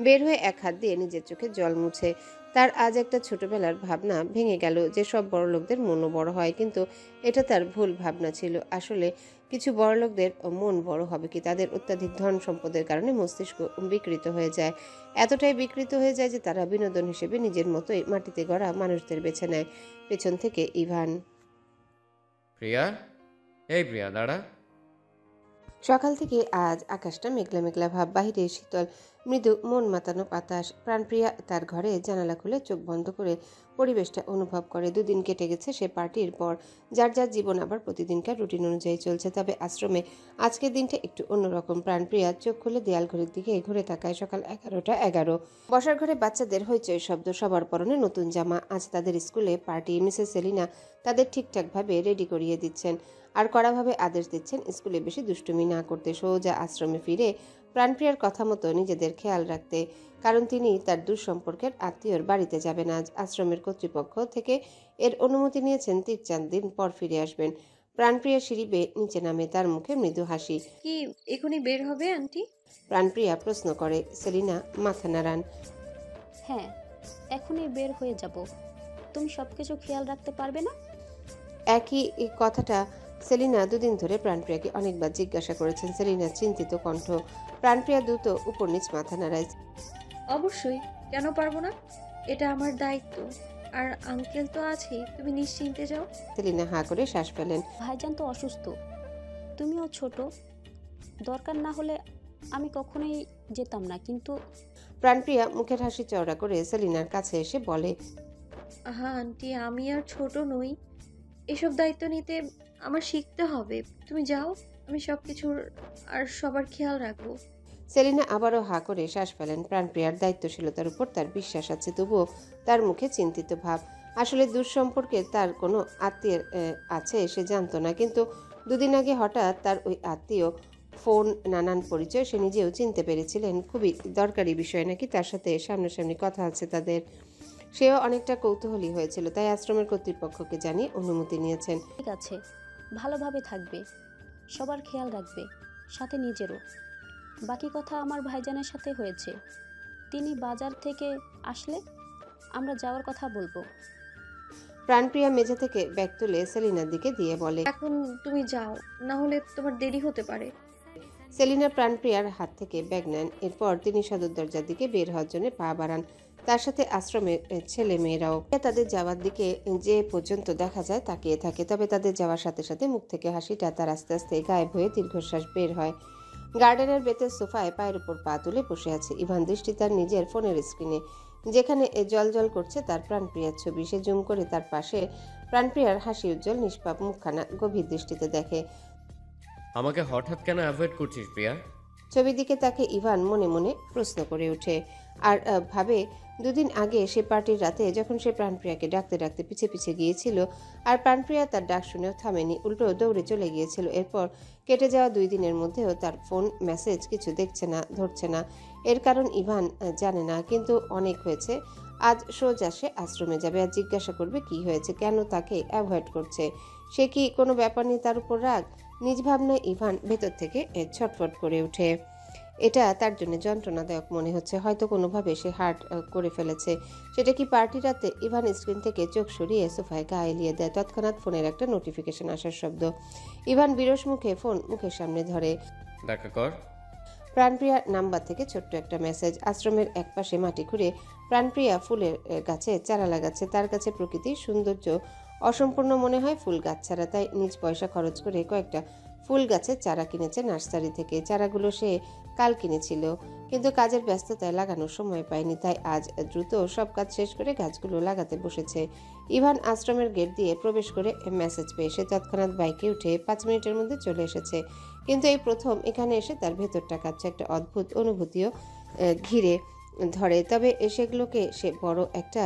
বের হয়ে এক হাত দিয়ে নিজের চোখে জল মুছে। তার আজ একটা ছোটবেলার ভাবনা ভেঙে গেল যে সব বড় লোকদের মনও বড় হয়, কিন্তু এটা তার ভুল ভাবনা ছিল। আসলে কিছু বড় লোকদের মন বড় হবে কি, তাদের অত্যাধিক ধন সম্পদের কারণে মস্তিষ্ক বিকৃত হয়ে যায়। এতটাই বিকৃত হয়ে যায় যে তারা বিনোদন হিসেবে নিজের মতোই মাটিতে গড়া মানুষদের বেছে নেয়। পেছন থেকে ইভান। প্রিয়া, এই প্রিয়া দাঁড়া। সকাল থেকে আজ আকাশটা মেঘলা মেঘলা ভাব, বাহিরে শীতল মৃদু মন মাতানো বাতাস। প্রাণপ্রিয়া তার ঘরে জানালা খুলে চোখ বন্ধ করে পরিবেশটা অনুভব করে। দুদিন কেটে গেছে সে পার্টির পর। যার যার জীবন আবার প্রতিদিনকার রুটিন অনুযায়ী চলছে, তবে আশ্রমে আজকের দিনটা একটু অন্যরকম। প্রাণপ্রিয়া চোখ খুলে দেয়াল ঘড়ির দিকে ঘুরে তাকায়। সকাল 11:11। বসার ঘরে বাচ্চাদের হইচই শব্দ, সবার পরনে নতুন জামা। আজ তাদের স্কুলে পার্টি। মিসেস সেলিনা তাদের ঠিকঠাকভাবে রেডি করিয়ে দিচ্ছেন আর কড়াভাবে আদেশ দিচ্ছেন স্কুলে বেশি দুষ্টুমি না করতে, সোজা আশ্রমে ফিরে প্রাণপ্রিয়ার কথা মতো নিজেদের খেয়াল রাখতে। কারণ তিনি তার দূর সম্পর্কের আত্মীয়র বাড়িতে যাবেন আজ। আশ্রমের কর্তৃপক্ষ থেকে এর অনুমতি নিয়েছেন, 3-4 দিন পর ফিরে আসবেন। প্রাণপ্রিয়া সিঁড়ি বেয়ে নিচে নামে, তার মুখে মৃদু হাসি। কি এখনই বের হবে আন্টি? প্রাণপ্রিয়া প্রশ্ন করে। সেলিনা মাথা নাড়ান। হ্যাঁ, এখনই বের হয়ে যাব। তুমি সব কিছু খেয়াল রাখতে পারবে না? একই কথাটা সেলিনা দুদিন ধরে প্রাণপ্রিয়াকে অনেকবার জিজ্ঞাসা করেছেন। সেলিনা চিন্তিত কণ্ঠ। প্রাণপ্রিয়া দ্রুত উপর নিচ মাথা নাড়ায়। অবশ্যই, কেন পারবো না? এটা আমার দায়িত্ব। আর আঙ্কেল তো আছেই, তুমি নিশ্চিন্তে যাও। সেলিনা হাঁ করে শ্বাস ফেলেন। ভাইজান তো অসুস্থ, তুমিও ছোট, দরকার না হলে আমি কখনোই যেতাম না, কিন্তু প্রাণপ্রিয়া মুখের হাসি চওড়া করে সেলিনার কাছে এসে বলে, হ্যাঁ আন্টি, আমি আর ছোট নই। এসব দায়িত্ব নিতে আমার শিখতে হবে। তুমি যাও, আমি সব কিছুর আর সবার খেয়াল রাখবো। সেলিনা আবারও হাঁ করে শ্বাস ফেলেন। প্রাণপ্রিয়ার দায়িত্বশীলতার উপর তার বিশ্বাস আছে, তবুও তার মুখে চিন্তিত ভাব। আসলে দূর সম্পর্কে তার কোনো আত্মীয়ের আছে সে জানতো না, কিন্তু দুদিন আগে হঠাৎ তার ওই আত্মীয় ফোন, নানান পরিচয় সে নিজেও চিনতে পেরেছিলেন। খুবই দরকারি বিষয় নাকি, তার সাথে সামনাসামনি কথা আছে তাদের। সেও অনেকটা কৌতূহলী হয়েছিল, তাই আশ্রমের কর্তৃপক্ষকে জানিয়ে অনুমতি নিয়েছেন। ঠিক আছে, ভালোভাবে থাকবে, সবার খেয়াল রাখবে, সাথে নিজেরও। বাকি কথা আমার ভাইজানের সাথে হয়েছে, তিনি বাজার থেকে আসলে আমরা যাওয়ার কথা বলবো। প্রাণপ্রিয়া মেঝে থেকে ব্যাগ তুলে সেলিনার দিকে দিয়ে বলে, এখন তুমি যাও, না হলে তোমার দেরি হতে পারে। সেলিনা প্রাণপ্রিয়ার হাত থেকে ব্যাগ নেন। এরপর তিনি সদর দরজার দিকে বের হওয়ার জন্য পা বাড়ান, তার সাথে আশ্রমের ছেলে মেয়েরাও। তাদের যাওয়ার দিকে যে পর্যন্ত দেখা যায় তাকিয়ে থাকে, তবে তাদের যাওয়ার সাথে সাথে মুখ থেকে হাসিটা তার আস্তে আস্তে গায়েব হয়ে দীর্ঘশ্বাস বের হয়। গার্ডেনের বেতের সোফায় পায়ের উপর পা তুলে বসে আছে ইভান। দৃষ্টি তার নিজের ফোনের স্ক্রিনে, যেখানে জল জল করছে তার প্রাণপ্রিয়ার ছবি। সে জুম করে তার পাশে প্রাণপ্রিয়ার হাসি উজ্জ্বল নিষ্পাপ মুখখানা গভীর দৃষ্টিতে দেখে। আমাকে হঠাৎ কেন অ্যাভয়েড করছিস প্রিয়া? ছবির দিকে তাকে ইভান মনে মনে প্রশ্ন করে ওঠে আর ভাবে, দুদিন আগে সে পার্টির রাতে যখন সে প্রাণপ্রিয়াকে ডাকতে ডাকতে পিছে পিছে গিয়েছিল আর প্রাণপ্রিয়া তার ডাক শুনেও থামেনি, উল্টো দৌড়ে চলে গিয়েছিল। এরপর কেটে যাওয়া 2 দিনের মধ্যেও তার ফোন মেসেজ কিছু দেখছে না, ধরছে না। এর কারণ ইভান জানে না, কিন্তু অনেক হয়েছে। আজ সোজা সে আশ্রমে যাবে আর জিজ্ঞাসা করবে কি হয়েছে, কেন তাকে অ্যাভয়েড করছে। সে কি কোনো ব্যাপার নিয়ে তার উপর রাগ? নিজ ভাবনায় ইভান ভেতর থেকে ছটফট করে ওঠে। এটা তার জন্য যন্ত্রণাদায়ক মনে হচ্ছে। হয়তো কোনোভাবে সে হার্ট করে ফেলেছে। সেটা কি পার্টি রাতে? ইভান স্ক্রিন থেকে চোখ সরিয়ে সোফায় গা এলিয়ে দেয়। তৎক্ষণাৎ ফোনের একটা নোটিফিকেশন আসার শব্দ। ইভান বিরস মুখে ফোন মুখের সামনে ধরে। দেখা কর। প্রাণপ্রিয়ার নাম্বার থেকে ছোট্ট একটা মেসেজ। আশ্রমের একপাশে মাটি খুঁড়ে প্রাণপ্রিয়া ফুলের গাছে চারা লাগাচ্ছে। তার কাছে প্রকৃতির সৌন্দর্য অসম্পূর্ণ মনে হয় ফুল গাছ ছাড়া, তাই নিজ পয়সা খরচ করে কয়েকটা ফুল গাছের চারা কিনেছে নার্সারি থেকে। চারাগুলো সে কাল কিনেছিল, কিন্তু কাজের ব্যস্ততায় লাগানোর সময় পায়নি, তাই আজ দ্রুত সব কাজ শেষ করে গাছগুলো লাগাতে বসেছে। ইভান আশ্রমের গেট দিয়ে প্রবেশ করে মেসেজ পেয়ে সে তৎক্ষণাৎ বাইকে উঠে 5 মিনিটের মধ্যে চলে এসেছে। কিন্তু এই প্রথম এখানে এসে তার ভেতরটা কাঁপছে, একটা অদ্ভুত অনুভূতিও ঘিরে ধরে। তবে সেগুলোকে সে বড় একটা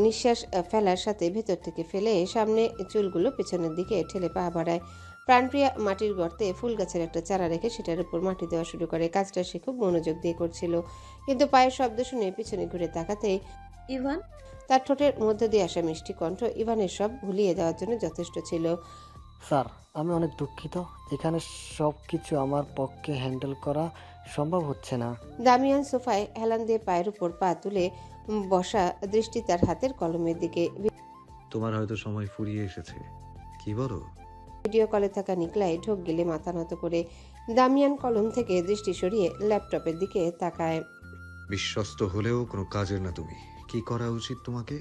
নিঃশ্বাস ফেলার সাথে ভেতর থেকে ফেলে সামনে চুলগুলো পেছনের দিকে ঠেলে পা বাড়ায়। প্রাণপ্রিয়া মাটির গর্তে ফুল গাছের একটা চারা রেখে সেটার উপর মাটি দেওয়া শুরু করে। কাজটা সে খুব মনোযোগ দিয়ে করছিল, কিন্তু পায়ের শব্দ শুনে পিছনে ঘুরে তাকাতেই ইভান, তার ঠোঁটের মধ্যে দিয়ে আসা মিষ্টি কণ্ঠ ইভানের সব ভুলিয়ে দেওয়ার জন্য যথেষ্ট ছিল। স্যার, আমি অনেক দুঃখিত। এখানে সব কিছু আমার পক্ষে হ্যান্ডেল করা সম্ভব হচ্ছে না। দামিয়ান সোফায় হেলান দিয়ে পায়ের উপর পা তুলে বসা, দৃষ্টি তার হাতের কলমের দিকে। তোমার হয়তো সময় ফুরিয়ে এসেছে, কি বলো? ভিডিও কলে থাকা নিকলাই ঢোক গিলে মাথা নত করে দামিয়ান কলম থেকে দৃষ্টি সরিয়ে ল্যাপটপের দিকে তাকায়। বিশ্বস্ত হলেও কোনো কাজের না তুমি। কি করা উচিত তোমাকে?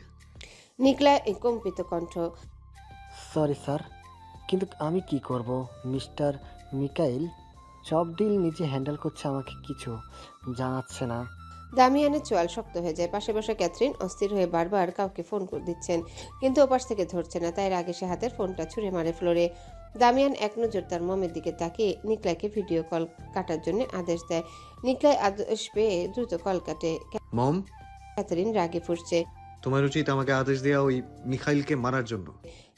নিকলাই কম্পিত কণ্ঠ। সরি স্যার, কিন্তু আমি কি করব? মিস্টার মিকাইল সব ডিল নিজে হ্যান্ডেল করছে, আমাকে কিছু জানাচ্ছে না। দামিয়ানের চোয়াল শক্ত হয়ে যায়। পাশে বসা ক্যাথরিন অস্থির হয়ে বারবার কাউকে ফোন করে দিচ্ছেন, কিন্তু ওপাশ থেকে ধরছে না। তাই রাগে সে হাতের ফোনটা ছুঁড়ে মারে ফ্লোরে। দামিয়ান এক নজর তার মমের দিকে তাকিয়ে নিকলাইকে ভিডিও কল কাটার জন্য আদেশ দেয়। নিকলাই আদেশ পেয়ে দ্রুত কল কাটে। মম, ক্যাথরিন রাগে ফুঁসছে। তোমার উচিত আমাকে আদেশ দেওয়া ওই মিখাইলকে মারার জন্য।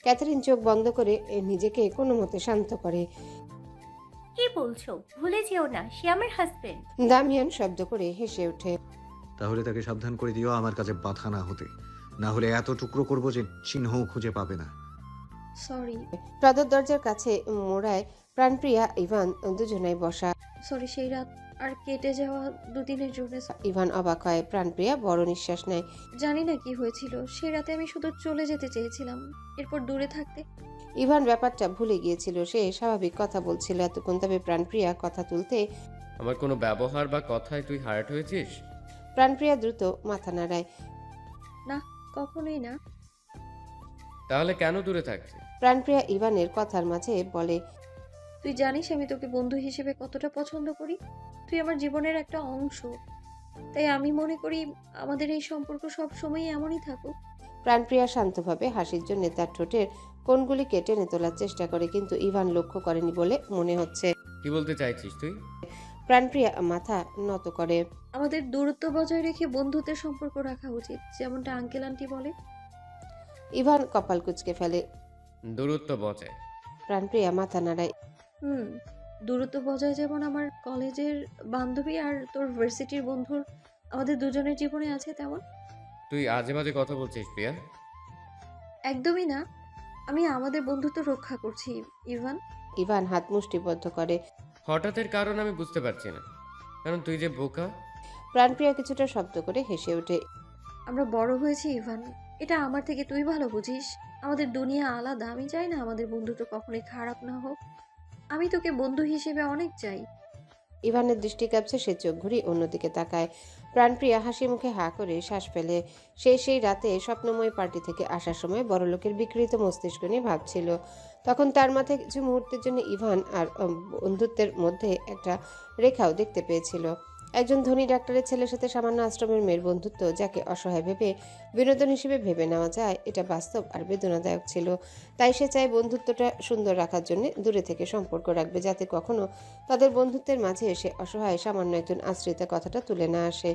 ক্যাথরিন চোখ বন্ধ করে নিজেকে কোনো মতে শান্ত করে। কি বলছো? ভুলে যেও না, সে আমার হাজবেন্ড। দামিয়ান শব্দ করে হেসে ওঠে। তাহলে তাকে সাবধান করে দিও আমার কাছে বাধা না হতে, না হলে এত টুকরো করব যে চিহ্নও খুঁজে পাবে না। সরি। সদর দরজার কাছে মোড়ায় প্রাণপ্রিয়া ইভান দুজনাই বসা। সরি, সেই রাত আর কেটে যাওয়া দুদিনের জন্য। ইভান অবাক হয়। প্রাণপ্রিয়া বড় নিঃশ্বাস নেয়। জানি না কি হয়েছিল, সেই রাতে আমি শুধু চলে যেতে চেয়েছিলাম, এরপর দূরে থাকতে। ইভান ব্যাপারটা ভুলে গিয়েছিল। সে স্বাভাবিক কথা বলছিল এতক্ষণ, তবে প্রাণপ্রিয়া কথা তুলতে আমার কোনো ব্যবহার বা কথায় তুই হার্ট হয়েছিস? প্রাণপ্রিয়া দ্রুত মাথা নাড়ায়। না, কখনোই না। তাহলে কেন দূরে থাকছিস? প্রাণপ্রিয়া ইভানের কথার মাঝে বলে, তুই জানিস আমি তোকে বন্ধু হিসেবে কতটা পছন্দ করি। তুই আমার জীবনের একটা অংশ, তাই আমি মনে করি আমাদের এই সম্পর্ক সব সময় এমনই থাকুক। প্রাণপ্রিয়া শান্তভাবে হাসির জন্য তার ঠোঁটের কোণগুলিকে টেনে তোলার চেষ্টা করে, কিন্তু ইভান লক্ষ্য করেনি বলে মনে হচ্ছে। কি বলতে চাইছিস তুই? প্রাণপ্রিয়া মাথা নত করে। আমাদের দূরত্ব বজায় রেখে বন্ধুত্বের সম্পর্ক রাখা উচিত, যেমনটা আঙ্কেল আন্টি বলে। ইভান কপাল কুঁচকে ফেলে। দূরত্ব বজায়? প্রাণপ্রিয়া মাথা নাড়ায়। দূরত্ব বজায় যেমন আমার কলেজের বান্ধবী আর তোর ভার্সিটির বন্ধুর আমাদের দুজনের জীবনে আছে, তেমন। তুই আজে বাজে কথা বলছিস প্রিয়া। একদমই না, আমি আমাদের বন্ধুত্ব রক্ষা করছি ইভান। ইভান হাত মুষ্টিবদ্ধ করে। হঠাৎের কারণ আমি বুঝতে পারছি না, কারণ তুই যে বোকা। প্রাণপ্রিয়া কিছুটা শব্দ করে হেসে ওঠে। আমরা বড় হয়েছি ইভান, এটা আমার থেকে তুই ভালো বুঝিস। আমাদের দুনিয়া আলাদা, আমি চাই না আমাদের বন্ধুত্ব কখনোই খারাপ না হোক। আমি তোকে বন্ধু হিসেবে অনেক চাই। ইভানের দৃষ্টি কাঁপছে। সে চোখ ঘুরিয়ে অন্যদিকে তাকায়। প্রাণপ্রিয়া হাসি মুখে হা করে শ্বাস ফেলে। সেই রাতে স্বপ্নময় পার্টি থেকে আসার সময় বড়লোকের বিকৃত মস্তিষ্ক নিয়ে ভাবছিল। তখন তার মাথায় কিছু মুহূর্তের জন্য ইভান আর বন্ধুত্বের মধ্যে একটা রেখাও দেখতে পেয়েছিল। একজন ধনী ডাক্তারের ছেলের সাথে সামান্য আশ্রমের মেয়ের বন্ধুত্ব, যাকে অসহায় ভেবে বিনোদন হিসেবে ভেবে নেওয়া যায়, এটা বাস্তব আর বেদনাদায়ক ছিল। তাই সে চায় বন্ধুত্বটা সুন্দর রাখার জন্য দূরে থেকে সম্পর্ক রাখবে, যাতে কখনো তাদের বন্ধুত্বের মাঝে এসে অসহায় সামান্য একজন আশ্রিতা কথাটা তুলে না আসে।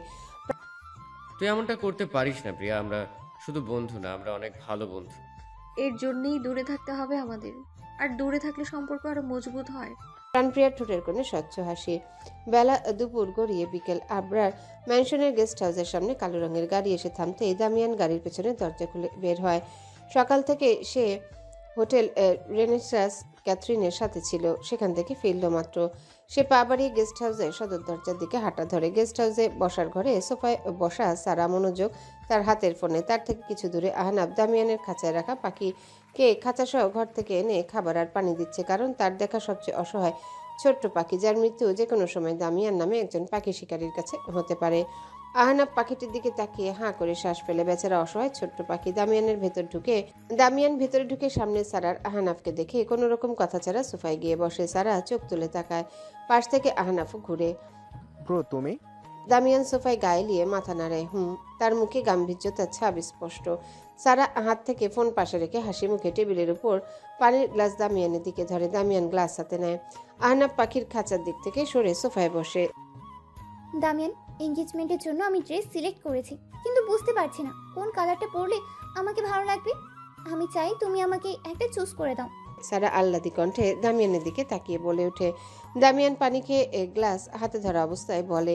তুই এমনটা করতে পারিস না প্রিয়া। আমরা শুধু বন্ধু না, আমরা অনেক ভালো বন্ধু। এর জন্যই দূরে থাকতে হবে আমাদের, আর দূরে থাকলে সম্পর্ক আরো মজবুত হয়। প্রাণপ্রিয়ার ঠোঁটের কোণে স্বচ্ছ হাসি। বেলা দুপুর গড়িয়ে বিকেল। আবরার ম্যানশনের গেস্ট হাউসের সামনে কালো রঙের গাড়ি এসে থামতেই দামিয়ান গাড়ির পেছনে দরজা খুলে বের হয়। সকাল থেকে সে হোটেল রেনেসাস ক্যাথরিনের সাথে ছিল, সেখান থেকে ফিরল মাত্র। সে পা বাড়িয়ে গেস্ট হাউসের সদর দরজার দিকে হাঁটা ধরে। গেস্ট হাউসে বসার ঘরে সোফায় বসা সারা মনোযোগ তার হাতের ফোনে। তার থেকে কিছু দূরে আহনাব দামিয়ানের খাঁচায় রাখা পাখিকে খাঁচাসহ ঘর থেকে এনে খাবার আর পানি দিচ্ছে, কারণ তার দেখা সবচেয়ে অসহায় ছোট্ট পাখি, যার মৃত্যু যে কোনো সময় দামিয়ান নামে একজন পাখি শিকারীর কাছে হতে পারে। আহনাব পাখিটির দিকে তাকিয়ে হাঁ করে শ্বাস ফেলে। বেচারা অসহায় ছোট্ট পাখি। দামিয়ান ভেতরে ঢুকে সামনে সারার আহনাফকে দেখে কোনো রকম কথা ছাড়া সোফায় গিয়ে বসে। সারা চোখ তুলে তাকায়। পাশ থেকে আহনাফও ঘুরে। ব্রো, তুমি? দামিয়ান সোফায় গায়ে নিয়ে মাথা নাড়ায়। তার মুখে গাম্ভীর্যতার ছাপ স্পষ্ট। সারা হাত থেকে ফোন পাশে রেখে হাসি মুখে টেবিলের উপর পানির গ্লাস দামিয়ানের দিকে ধরে। দামিয়ান গ্লাস হাতে নেয়। আহনাব পাখির খাঁচার দিক থেকে সরে সোফায় বসে। দামিয়ান, এনগেজমেন্টের জন্য আমি ড্রেস সিলেক্ট করেছি, কিন্তু বুঝতে পারছি না কোন কালারটা পরলে আমাকে ভালো লাগবে। আমি চাই তুমি আমাকে একটা চুজ করে দাও। সারা আহ্লাদি কণ্ঠে দামিয়ানের দিকে তাকিয়ে বলে ওঠে। দামিয়ান পানি খেয়ে গ্লাস হাতে ধরা অবস্থায় বলে,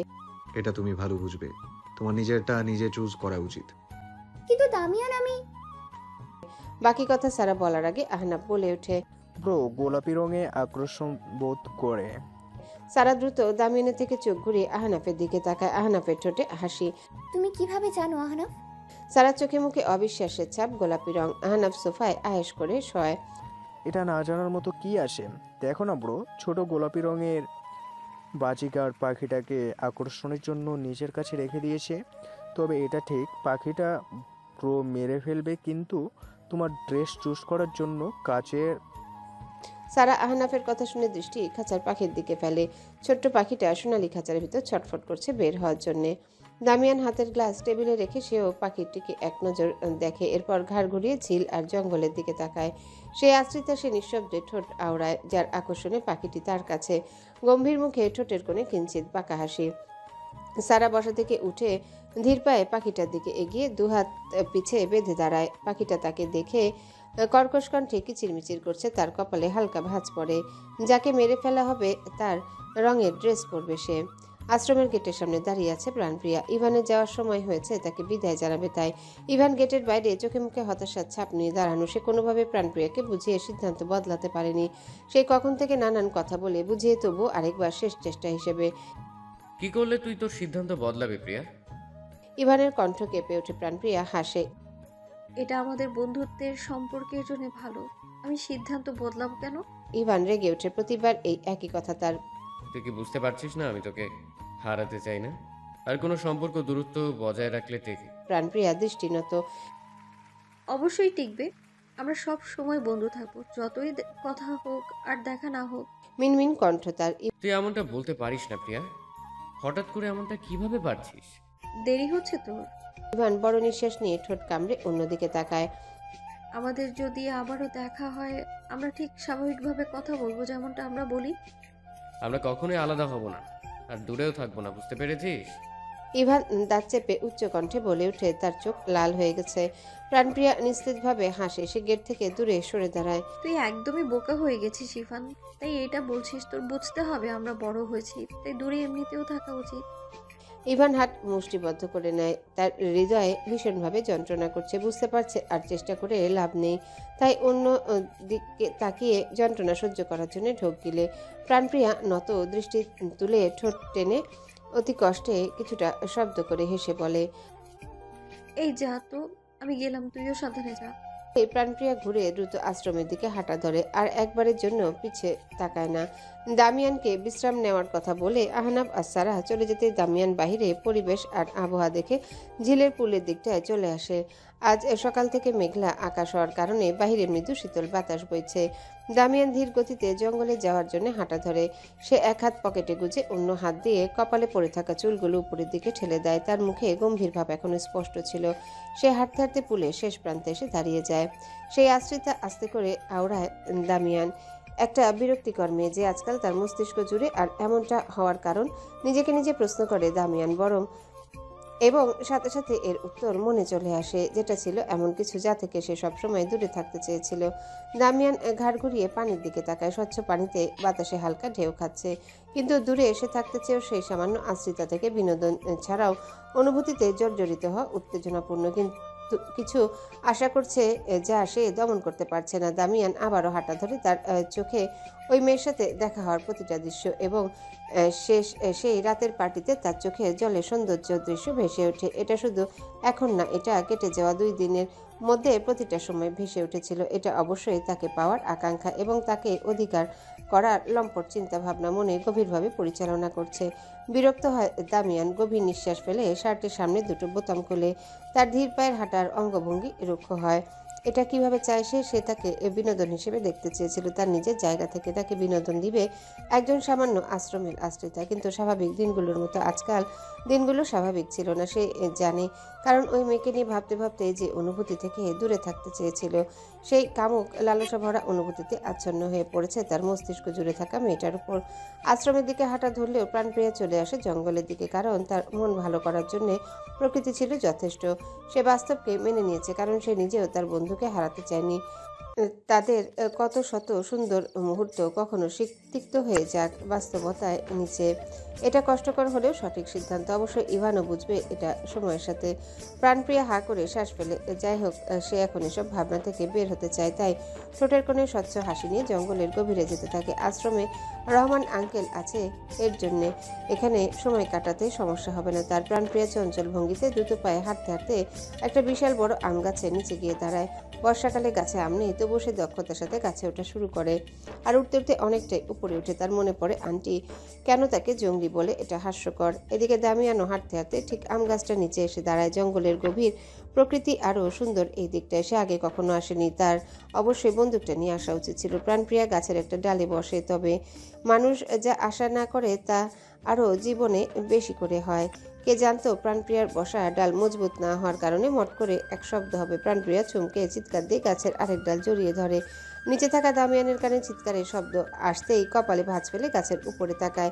এটা তুমি ভালো বুঝবে। তোমার নিজেরটা নিজে চুজ করা উচিত। কিন্তু দামিয়ান, আমি বাকি কথা সারা বলার আগে আহনাব বলে ওঠে, ব্রো গোলাপি রঙে আকর্ষণ বোধ করে। সারা দ্রুত দামিয়ানের থেকে চোখ ঘুরিয়ে আহনাফের দিকে তাকায়। আহনাফের ঠোঁটে হাসি। তুমি কিভাবে জানো আহনাফ? সারার চোখে মুখে অবিশ্বাসের ছাপ। গোলাপি রং। আহনাফ সোফায় আয়েশ করে শোয়। এটা না জানার মতো কি আসে? দেখো না ব্রো, ছোট গোলাপি রঙের বাজিকার পাখিটাকে আকর্ষণের জন্য নিজের কাছে রেখে দিয়েছে। তবে এটা ঠিক, পাখিটা ব্রো মেরে ফেলবে, কিন্তু তোমার ড্রেস চুজ করার জন্য কাচের। সারা আহনাফের কথা শুনে দৃষ্টি খাঁচার পাখির দিকে ফেলে। ছোট্ট পাখিটা সোনালী খাঁচার ভিতর ছটফট করছে বের হওয়ার জন্যে। দামিয়ান হাতের গ্লাস টেবিলে রেখে সেও পাখিটিকে এক নজর দেখে। এরপর ঘাড় ঘুরিয়ে ঝিল আর জঙ্গলের দিকে তাকায়। সে আশ্রিতা, সে নিঃশব্দে ঠোঁট আওড়ায়, যার আকর্ষণে পাখিটি তার কাছে। গম্ভীর মুখে ঠোঁটের কোণে কিঞ্চিত বাঁকা হাসি। সারা বসা থেকে উঠে ধীর পায়ে পাখিটার দিকে এগিয়ে দুহাত পিছে বেঁধে দাঁড়ায়। পাখিটা তাকে দেখে কর্কশ কণ্ঠে কিচিরমিচির করছে। তার কপালে হালকা ভাঁজ পড়ে। যাকে মেরে ফেলা হবে তার রঙের ড্রেস পরবে সে। আশ্রমের গেটের সামনে দাঁড়িয়ে আছে প্রাণপ্রিয়া। ইভানের যাওয়ার সময় হয়েছে, তাকে বিদায় জানাবে তাই। ইভান গেটের বাইরে চোখে মুখে হতাশার ছাপ নিয়ে দাঁড়ানো। সে কোনোভাবে প্রাণপ্রিয়াকে বুঝিয়ে সিদ্ধান্ত বদলাতে পারেনি। সে কখন থেকে নানান কথা বলে বুঝিয়ে, তবু আরেকবার শেষ চেষ্টা হিসেবে। কি করলে তুই তোর সিদ্ধান্ত বদলাবে প্রিয়া? ইভানের কণ্ঠ কেঁপে ওঠে। প্রাণপ্রিয়া হাসে। এটা আমাদের বন্ধুত্বের সম্পর্কের জন্য ভালো। আমি সিদ্ধান্ত বদলাবো কেন? ইভান রেগে ওঠে। প্রতিবার এই একই কথা তার। তুই কি বুঝতে পারছিস না আমি তোকে হারাতে চাই না? আর কোনো সম্পর্ক দূরত্ব বজায় রাখলে টেকে। প্রাণপ্রিয়া দৃষ্টিনত। অবশ্যই টিকবে। আমরা সব সময় বন্ধু থাকবো, যতই কথা হোক আর দেখা না হোক। মিনমিন কণ্ঠ তার। তুই এমনটা বলতে পারিস না প্রিয়া। হঠাৎ করে এমনটা কিভাবে পারছিস? দেরি হচ্ছে তোর? ইভান বড় নিঃশ্বাস নিয়ে ঠোঁট কামড়ে অন্যদিকে তাকায়। আমাদের যদি আবারও দেখা হয়, আমরা ঠিক স্বাভাবিকভাবে কথা বলবো, যেমনটা আমরা বলি। আমরা কখনোই আলাদা হব না, আর দূরেও থাকবো না, বুঝতে পেরেছিস? ইভান দাঁত চেপে উচ্চ কণ্ঠে বলে ওঠে। তার চোখ লাল হয়ে গেছে। প্রাণপ্রিয়া নিস্তেজভাবে হাসে। সে গেট থেকে দূরে সরে দাঁড়ায়। তুই একদমই বোকা হয়ে গেছিস ইভান, তাই এটা বলছিস? তোর বুঝতে হবে আমরা বড় হয়েছি, তাই দূরে এমনিতেও থাকা উচিত। ইভান হাত মুষ্টিবদ্ধ করে নেয়। তার হৃদয়ে ভীষণভাবে যন্ত্রণা করছে। বুঝতে পারছে আর চেষ্টা করে লাভ নেই। তাই অন্য দিকে তাকিয়ে যন্ত্রণা সহ্য করার জন্য ঢোক গিলে। প্রাণপ্রিয়া নত দৃষ্টি তুলে ঠোঁট টেনে অতি কষ্টে কিছুটা শব্দ করে হেসে বলে, এই যা তো, আমি গেলাম, তুইও সাবধানে যা। এই প্রাণপ্রিয়া ঘুরে দ্রুত আশ্রমের দিকে হাঁটা ধরে। আর একবারের জন্য পিছে তাকায় না। দামিয়ানকে বিশ্রাম নেওয়ার কথা বলে আহনাফ আর সারাহ চলে যেতে দামিয়ান বাহিরে পরিবেশ আর আবহাওয়া দেখে ঝিলের পুলের দিকটায় চলে আসে। আজ সকাল থেকে মেঘলা আকাশ হওয়ার কারণে বাহিরে মৃদু শীতল বাতাস বইছে। দামিয়ান ধীর গতিতে জঙ্গলে যাওয়ার জন্য হাঁটা ধরে। সে এক হাত পকেটে গুজে অন্য হাত দিয়ে কপালে পড়ে থাকা চুলগুলো উপরের দিকে ঠেলে দেয়। তার মুখে গম্ভীর ভাব এখনো স্পষ্ট ছিল। সে হাঁটতে হাঁটতে পুলে শেষ প্রান্তে এসে দাঁড়িয়ে যায়। সেই আশ্রিতা আস্তে করে আওড়ায় দামিয়ান। একটা বিরক্তিকর মেয়ে যে আজকাল তার মস্তিষ্ক জুড়ে। আর এমনটা হওয়ার কারণ নিজেকে নিজে প্রশ্ন করে দামিয়ান, বরং এবং সাথে সাথে এর উত্তর মনে চলে আসে, যেটা ছিল এমন কিছু যা থেকে সে সবসময় দূরে থাকতে চেয়েছিল। দামিয়ান ঘাড় ঘুরিয়ে পানির দিকে তাকায়। স্বচ্ছ পানিতে বাতাসে হালকা ঢেউ খাচ্ছে, কিন্তু দূরে এসে থাকতে চেয়েও সেই সামান্য আশ্রিতা থেকে বিনোদন ছাড়াও অনুভূতিতে জর্জরিত হওয়া উত্তেজনাপূর্ণ কিছু আশা করছে, যা সে দমন করতে পারছে না। দামিয়ান আবারও হাঁটা ধরে। তার চোখে ওই মেয়ের সাথে দেখা হওয়ার প্রতিটা দৃশ্য এবং সেই রাতের পার্টিতে তার চোখে জলে সৌন্দর্য দৃশ্য ভেসে ওঠে। এটা শুধু এখন না, এটা কেটে যাওয়া 2 দিনের মধ্যে প্রতিটা সময় ভেসে উঠেছিল। এটা অবশ্যই তাকে পাওয়ার আকাঙ্ক্ষা এবং তাকে অধিকার করার লম্পট চিন্তা ভাবনা মনে গভীরভাবে পরিচালনা করছে। বিরক্ত হয় দামিয়ান। গভীর নিঃশ্বাস ফেলে শার্টের সামনে দুটো বোতাম খুলে তার ধীর পায়ের হাঁটার অঙ্গভঙ্গি রুক্ষ হয়। এটা কিভাবে চায় সে তাকে বিনোদন হিসেবে দেখতে চেয়েছিল। তার নিজের জায়গা থেকে তাকে বিনোদন দিবে একজন সামান্য আশ্রমের আশ্রিতা। কিন্তু স্বাভাবিক দিনগুলোর মতো আজকাল দিনগুলো স্বাভাবিক ছিল না। সে জানে, কারণ ওই মেয়েকে নিয়ে ভাবতে ভাবতে যে অনুভূতি থেকে দূরে থাকতে চেয়েছিল, সেই কামুক লালসা ভরা অনুভূতিতে আচ্ছন্ন হয়ে পড়েছে তার মস্তিষ্ক জুড়ে থাকা মেয়েটার উপর। আশ্রমের দিকে হাঁটা ধরলেও প্রাণপ্রিয়া চলে আসে জঙ্গলের দিকে, কারণ তার মন ভালো করার জন্য প্রকৃতি ছিল যথেষ্ট। সে বাস্তবকে মেনে নিয়েছে, কারণ সে নিজেও তার বন্ধুকে হারাতে চায়নি। তাদের কত শত সুন্দর মুহূর্ত কখনো তিক্ত হয়ে যাক বাস্তবতায় নিচে। এটা কষ্টকর হলেও সঠিক সিদ্ধান্ত। অবশ্য ইভানও বুঝবে এটা সময়ের সাথে। প্রাণপ্রিয়া হা করে শ্বাস ফেলে। যাই হোক, সে এখন এসব ভাবনা থেকে বের হতে চায়, তাই ঠোঁটের কোণে স্বচ্ছ হাসি নিয়ে জঙ্গলের গভীরে যেতে থাকে। আশ্রমে রহমান আঙ্কেল আছে এর জন্যে, এখানে সময় কাটাতে সমস্যা হবে না তার। প্রাণপ্রিয়া চঞ্চল ভঙ্গিতে দ্রুত পায়ে হাঁটতে হাঁটতে একটা বিশাল বড় আম গাছের নিচে গিয়ে দাঁড়ায়। বর্ষাকালে গাছে আম নেই, তবুও সে দক্ষতার সাথে গাছে ওঠা শুরু করে। আর উঠতে উঠতে অনেকটাই উপরে উঠে। তার মনে পড়ে আন্টি কেন তাকে জঙ্গলি বলে, এটা হাস্যকর। এদিকে দামিয়ানও হাঁটতে হাঁটতে ঠিক আম গাছটার নিচে এসে দাঁড়ায়। জঙ্গলের গভীর প্রকৃতি আরও সুন্দর এই দিকটায় সে আগে কখনো আসেনি। তার অবশ্যই বন্দুকটা নিয়ে আসা উচিত ছিল। প্রাণপ্রিয়া গাছের একটা ডালে বসে, তবে মানুষ যা আশা না করে তা আরও জীবনে বেশি করে হয়। কে জানতো প্রাণপ্রিয়ার বসা ডাল মজবুত না হওয়ার কারণে মট করে এক শব্দ হবে। প্রাণপ্রিয়া চমকে চিৎকার দিয়ে গাছের আরেক ডাল জড়িয়ে ধরে। নিচে থাকা দামিয়ানের কানে চিৎকারের শব্দ আসতেই কপালে ভাঁজ ফেলে গাছের উপরে তাকায়।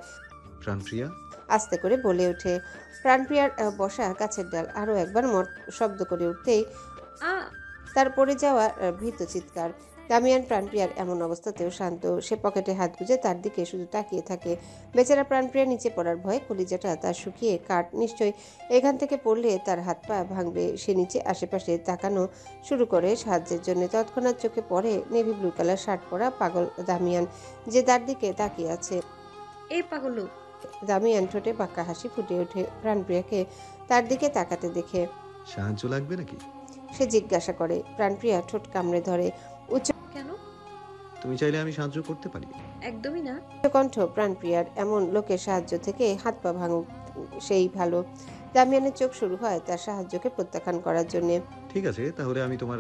প্রাণপ্রিয়া, আস্তে করে বলে ওঠে। প্রাণপ্রিয়ার বসা গাছের ডাল আরও একবার মট শব্দ করে উঠতেই তার পড়ে যাওয়া ভীত চিৎকার। দামিয়ান প্রাণপ্রিয়ার এমন অবস্থাতেও শান্ত। সে পকেটে হাত গুজে তার দিকে শুধু তাকিয়ে থাকে। বেচারা প্রাণপ্রিয়া নিচে পড়ার ভয়ে কলিজাটা তার শুকিয়ে কাঠ। নিশ্চয়ই এখান থেকে পড়লে তার হাত পা ভাঙবে। সে নিচে আশেপাশে তাকানো শুরু করে সাহায্যের জন্য। তৎক্ষণাৎ চোখে পড়ে নেভি ব্লু কালার শার্ট পরা পাগল দামিয়ান, যে তার দিকে তাকিয়ে আছে। এই পাগল লোক। দামিয়ান ঠোঁটে বাঁকা হাসি ফুটে ওঠে প্রাণপ্রিয়াকে তার দিকে তাকাতে দেখে। সাহায্য লাগবে নাকি? সে জিজ্ঞাসা করে। প্রাণপ্রিয়া ঠোঁট কামড়ে ধরে। কেন? তুমি চাইলে আমি সাহায্য করতে পারি। একদমই না। কণ্ঠ প্রাণপ্রিয়ার। এমন লোকের সাহায্য থেকে হাত পা ভাঙুক সেই ভালো। দামিয়ানের চোখ শুরু হয় তার সাহায্যকে প্রত্যাখ্যান করার জন্য। ঠিক আছে, তাহলে আমি তোমার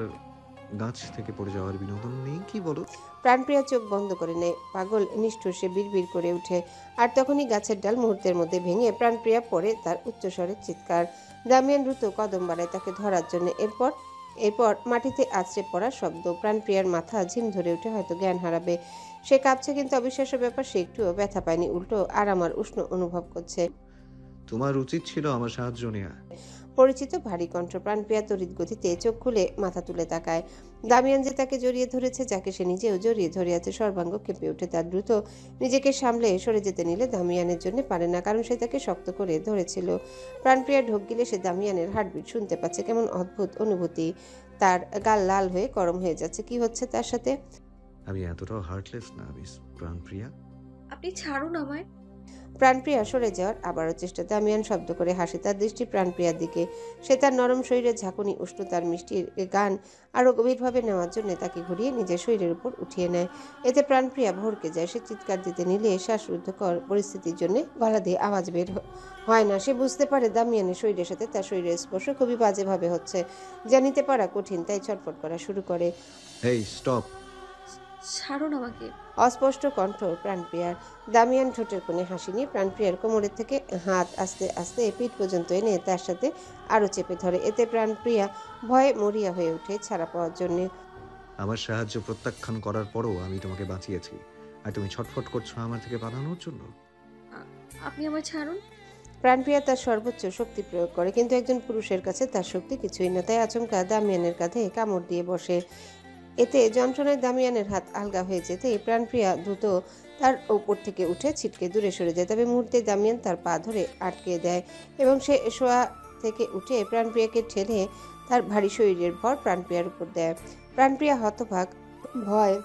গাছ থেকে পড়ে যাওয়ার বিনোদন নেই, কি বলো? প্রাণপ্রিয়া চোখ বন্ধ করে নেয়। পাগল নিষ্ঠুর সে বিড়বিড় করে ওঠে। আর তখনই গাছের ডাল মুহূর্তের মধ্যে ভেঙে প্রাণপ্রিয়া পড়ে তার উচ্চস্বরের চিৎকার। দামিয়ান দ্রুত কদম বাড়ায় তাকে ধরার জন্য। এরপর মাটিতে আছড়ে পড়ার শব্দ। প্রাণপ্রিয়ার মাথা ঝিম ধরে উঠে, হয়তো জ্ঞান হারাবে। সে কাঁপছে, কিন্তু অবিশ্বাস্য ব্যাপার, সে একটুও ব্যথা পায়নি, উল্টো আরাম আর উষ্ণ অনুভব করছে। তোমার উচিত ছিল আমার সাহায্য নেওয়া। পরিচিত ভারী কণ্ঠ। প্রাণপ্রিয়া তড়িৎ গতিতে চোখ খুলে মাথা তুলে তাকায়। দামিয়ান যে তাকে জড়িয়ে ধরেছে, যাকে সে নিজেও জড়িয়ে ধরে আছে। সর্বাঙ্গ কেঁপে ওঠে তার। দ্রুত নিজেকে সামলে সরে যেতে নিলে দামিয়ানের জন্য পারে না, কারণ সে তাকে শক্ত করে ধরেছিল। প্রাণপ্রিয়া ঢোক গিলে সে দামিয়ানের হার্টবিট শুনতে পাচ্ছে। কেমন অদ্ভুত অনুভূতি। তার গাল লাল হয়ে গরম হয়ে যাচ্ছে। কি হচ্ছে তার সাথে? আমি এতটাও হার্টলেস না মিস প্রাণপ্রিয়া। আপনি ছাড়ুন আমায়। প্রাণপ্রিয়া সরে যাওয়ার আবারও চেষ্টা। দামিয়ান শব্দ করে হাসে। তার দৃষ্টি প্রাণপ্রিয়ার দিকে। সে তার নরম শরীরের ঝাঁকুনি, উষ্ণতার মিষ্টির গান আরও গভীরভাবে নেওয়ার জন্য তাকে ঘুরিয়ে নিজের শরীরের উপর উঠিয়ে নেয়। এতে প্রাণপ্রিয়া ভড়কে যায়। সে চিৎকার দিতে নিলে শ্বাসরুদ্ধকর পরিস্থিতির জন্য গলা দিয়ে আওয়াজ বের হয় না। সে বুঝতে পারে দামিয়ানের শরীরের সাথে তার শরীরের স্পর্শ খুবই বাজেভাবে হচ্ছে, যা নিতে পারা কঠিন। তাই ছটফট করা শুরু করে। এই স্টপ! ছাড়ুন আমাকে। অস্পষ্ট কণ্ঠ প্রাণপ্রিয়ার। দামিয়ান ঠোঁটের কোণে হাসি নিয়ে প্রাণপ্রিয়ার কোমরের থেকে হাত আস্তে আস্তে পিঠ পর্যন্ত এনে তার সাথে আরও চেপে ধরে। এতে প্রাণপ্রিয়া ভয়ে মরিয়া হয়ে ওঠে ছাড়া পাওয়ার জন্য। আমার সাহায্য প্রত্যাখ্যান করার পরও আমি তোমাকে বাঁচিয়েছি, আর তুমি ছটফট করছো আমার থেকে পালানোর জন্য। আপনি আমায় ছাড়ুন। প্রাণপ্রিয়া তার সর্বোচ্চ শক্তি প্রয়োগ করে, কিন্তু একজন পুরুষের কাছে তার শক্তি কিছুই না। তাই আচমকা দামিয়ানের কাঁধে কামড় দিয়ে বসে। এতে যন্ত্রণায় দামিয়ানের হাত আলগা হয়ে যেতেই প্রাণপ্রিয়া দ্রুত তার উপর থেকে উঠে ছিটকে দূরে সরে যায়। তবে মুহূর্তে দামিয়ান তার পা ধরে আটকে দেয় এবং সে শোয়া থেকে উঠে প্রাণপ্রিয়াকে ঠেলে তার ভারী শরীরের ভর প্রাণপ্রিয়ার উপর দেয়। প্রাণপ্রিয়া হতভাগ, ভয়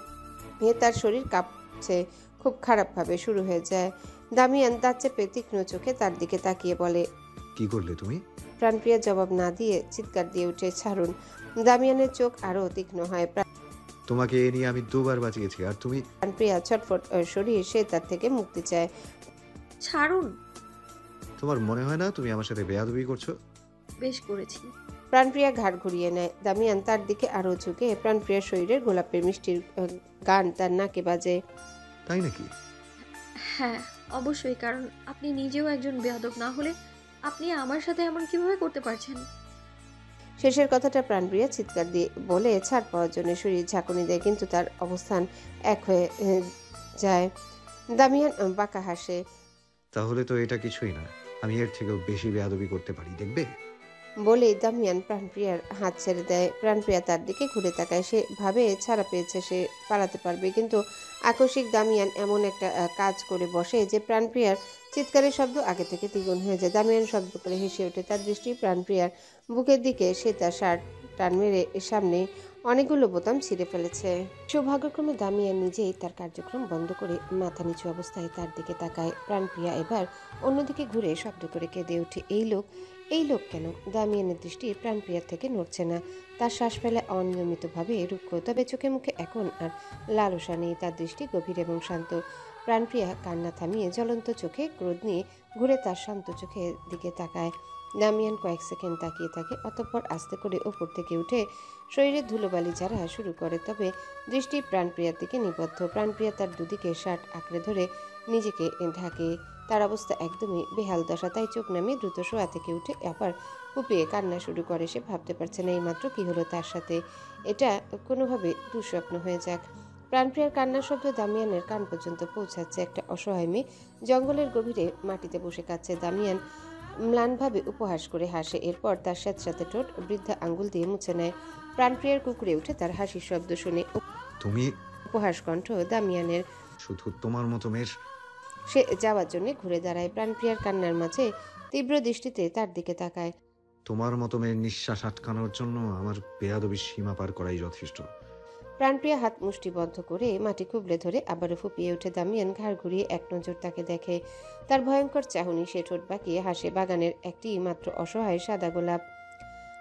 তার শরীর কাঁপছে, খুব খারাপভাবে শুরু হয়ে যায়। দামিয়ান দাঁত চেপে তীক্ষ্ণ চোখে তার দিকে তাকিয়ে বলে, কি করলে তুমি? প্রাণপ্রিয়া জবাব না দিয়ে চিৎকার দিয়ে উঠে, ছাড়ুন। দামিয়ানের চোখ আরও তীক্ষ্ণ হয়। তোমাকে এ নিয়ে আমি দুবার বাঁচিয়েছি, আর তুমি? প্রাণপ্রিয়া ছটফট শরীর, সে তার থেকে মুক্তি চায়। ছাড়ুন। তোমার মনে হয় না তুমি আমার সাথে বেয়াদবি করছো? বেশ করেছি। প্রাণপ্রিয়া ঘাড় ঘুরিয়ে নেয়। দামিয়ান তার দিকে আরও ঝুঁকে। প্রাণপ্রিয়ার শরীরের গোলাপের মিষ্টির গান তার নাকে বাজে। তাই নাকি? হ্যাঁ অবশ্যই, কারণ আপনি নিজেও একজন বেয়াদব না হলে আপনি আমার সাথে এমন কিভাবে করতে পারছেন? শেষের কথাটা প্রাণপ্রিয়া চিৎকার দিয়ে বলে ছাড় পাওয়ার জন্য শরীর ঝাঁকুনি দেয়, কিন্তু তার অবস্থান এক হয়ে যায়। দামিয়ান বাঁকা হাসে। তাহলে তো এটা কিছুই না, আমি এর থেকেও বেশি বেয়াদবি করতে পারি, দেখবে? বলেই দামিয়ান প্রাণপ্রিয়ার হাত ছেড়ে দেয়। প্রাণপ্রিয়া তার দিকে ঘুরে তাকায়। সে ভাবে ছাড়া পেয়েছে, সে পালাতে পারবে, কিন্তু আকস্মিক দামিয়ান এমন একটা কাজ করে বসে যে প্রাণপ্রিয়ার চিৎকারের শব্দ আগে থেকে দ্বিগুণ হয়ে যায়। দামিয়ান শব্দ করে হেসে ওঠে। তার দৃষ্টি প্রাণপ্রিয়ার বুকের দিকে। সে তার শার্ট টান মেরে সামনে অনেকগুলো বোতাম ছিঁড়ে ফেলেছে। সৌভাগ্যক্রমে দামিয়ান নিজেই তার কার্যক্রম বন্ধ করে মাথা নিচু অবস্থায় তার দিকে তাকায়। প্রাণপ্রিয়া এবার অন্যদিকে ঘুরে শব্দ করে কেঁদে ওঠে। এই লোক কেন? দামিয়ানের দৃষ্টি প্রাণপ্রিয়ার থেকে নড়ছে না। তার শ্বাস ফেলে অনিয়মিতভাবে রুক্ষ, তবে চোখে মুখে এখন আর লালসা নেই। তার দৃষ্টি গভীর এবং শান্ত। প্রাণপ্রিয়া কান্না থামিয়ে জ্বলন্ত চোখে ক্রোধ নিয়ে ঘুরে তার শান্ত চোখের দিকে তাকায়। দামিয়ান কয়েক সেকেন্ড তাকিয়ে থাকে, অতঃপর আস্তে করে ওপর থেকে উঠে শরীরে ধুলোবালি ঝাড়া শুরু করে, তবে দৃষ্টি প্রাণপ্রিয়ার দিকে নিবদ্ধ। প্রাণপ্রিয়া তার দুদিকে শার্ট আঁকড়ে ধরে নিজেকে ঢাকে। তার অবস্থা একদমই বেহাল দশা, তাই চোখ নামিয়ে দ্রুত শোয়া থেকে উঠে আবার ফুপিয়ে কান্না শুরু করে। সে ভাবতে পারছে না এইমাত্র কি হলো তার সাথে। এটা কোনোভাবে দুঃস্বপ্ন হয়ে যাক। প্রাণপ্রিয়ার কান্নার শব্দ দামিয়ানের কান পর্যন্ত পৌঁছাচ্ছে। একটা অসহায় মেয়ে জঙ্গলের গভীরে মাটিতে বসে কাঁদছে। দামিয়ান ম্লানভাবে উপহাস করে হাসে, এরপর তার স্যাঁতস্যাঁতে ঠোঁট বৃদ্ধা আঙ্গুল দিয়ে মুছে নেয়। প্রাণপ্রিয়ার কুকুরে উঠে তার হাসির শব্দ শুনে তুমি উপহাস কণ্ঠ দামিয়ানের। শুধু তোমার মতো মেয়ের। সে যাওয়ার জন্য ঘুরে দাঁড়ায়। প্রাণপ্রিয়ার কান্নার মাঝে তীব্র দৃষ্টিতে তার দিকে তাকায়। তোমার মতো মেয়ের নিঃশ্বাস আটকানোর জন্য আমার বেয়াদবির সীমা পার করাই যথেষ্ট। প্রাণপ্রিয়া হাত মুষ্টিবদ্ধ করে মাটি কুবলে ধরে আবারও ফুপিয়ে ওঠে। দামিয়ান ঘাড় ঘুরিয়ে এক নজর তাকে দেখে। তার ভয়ঙ্কর চাহনি। সে ঠোঁট বাঁকিয়ে হাসে। বাগানের একটি মাত্র অসহায় সাদা গোলাপ।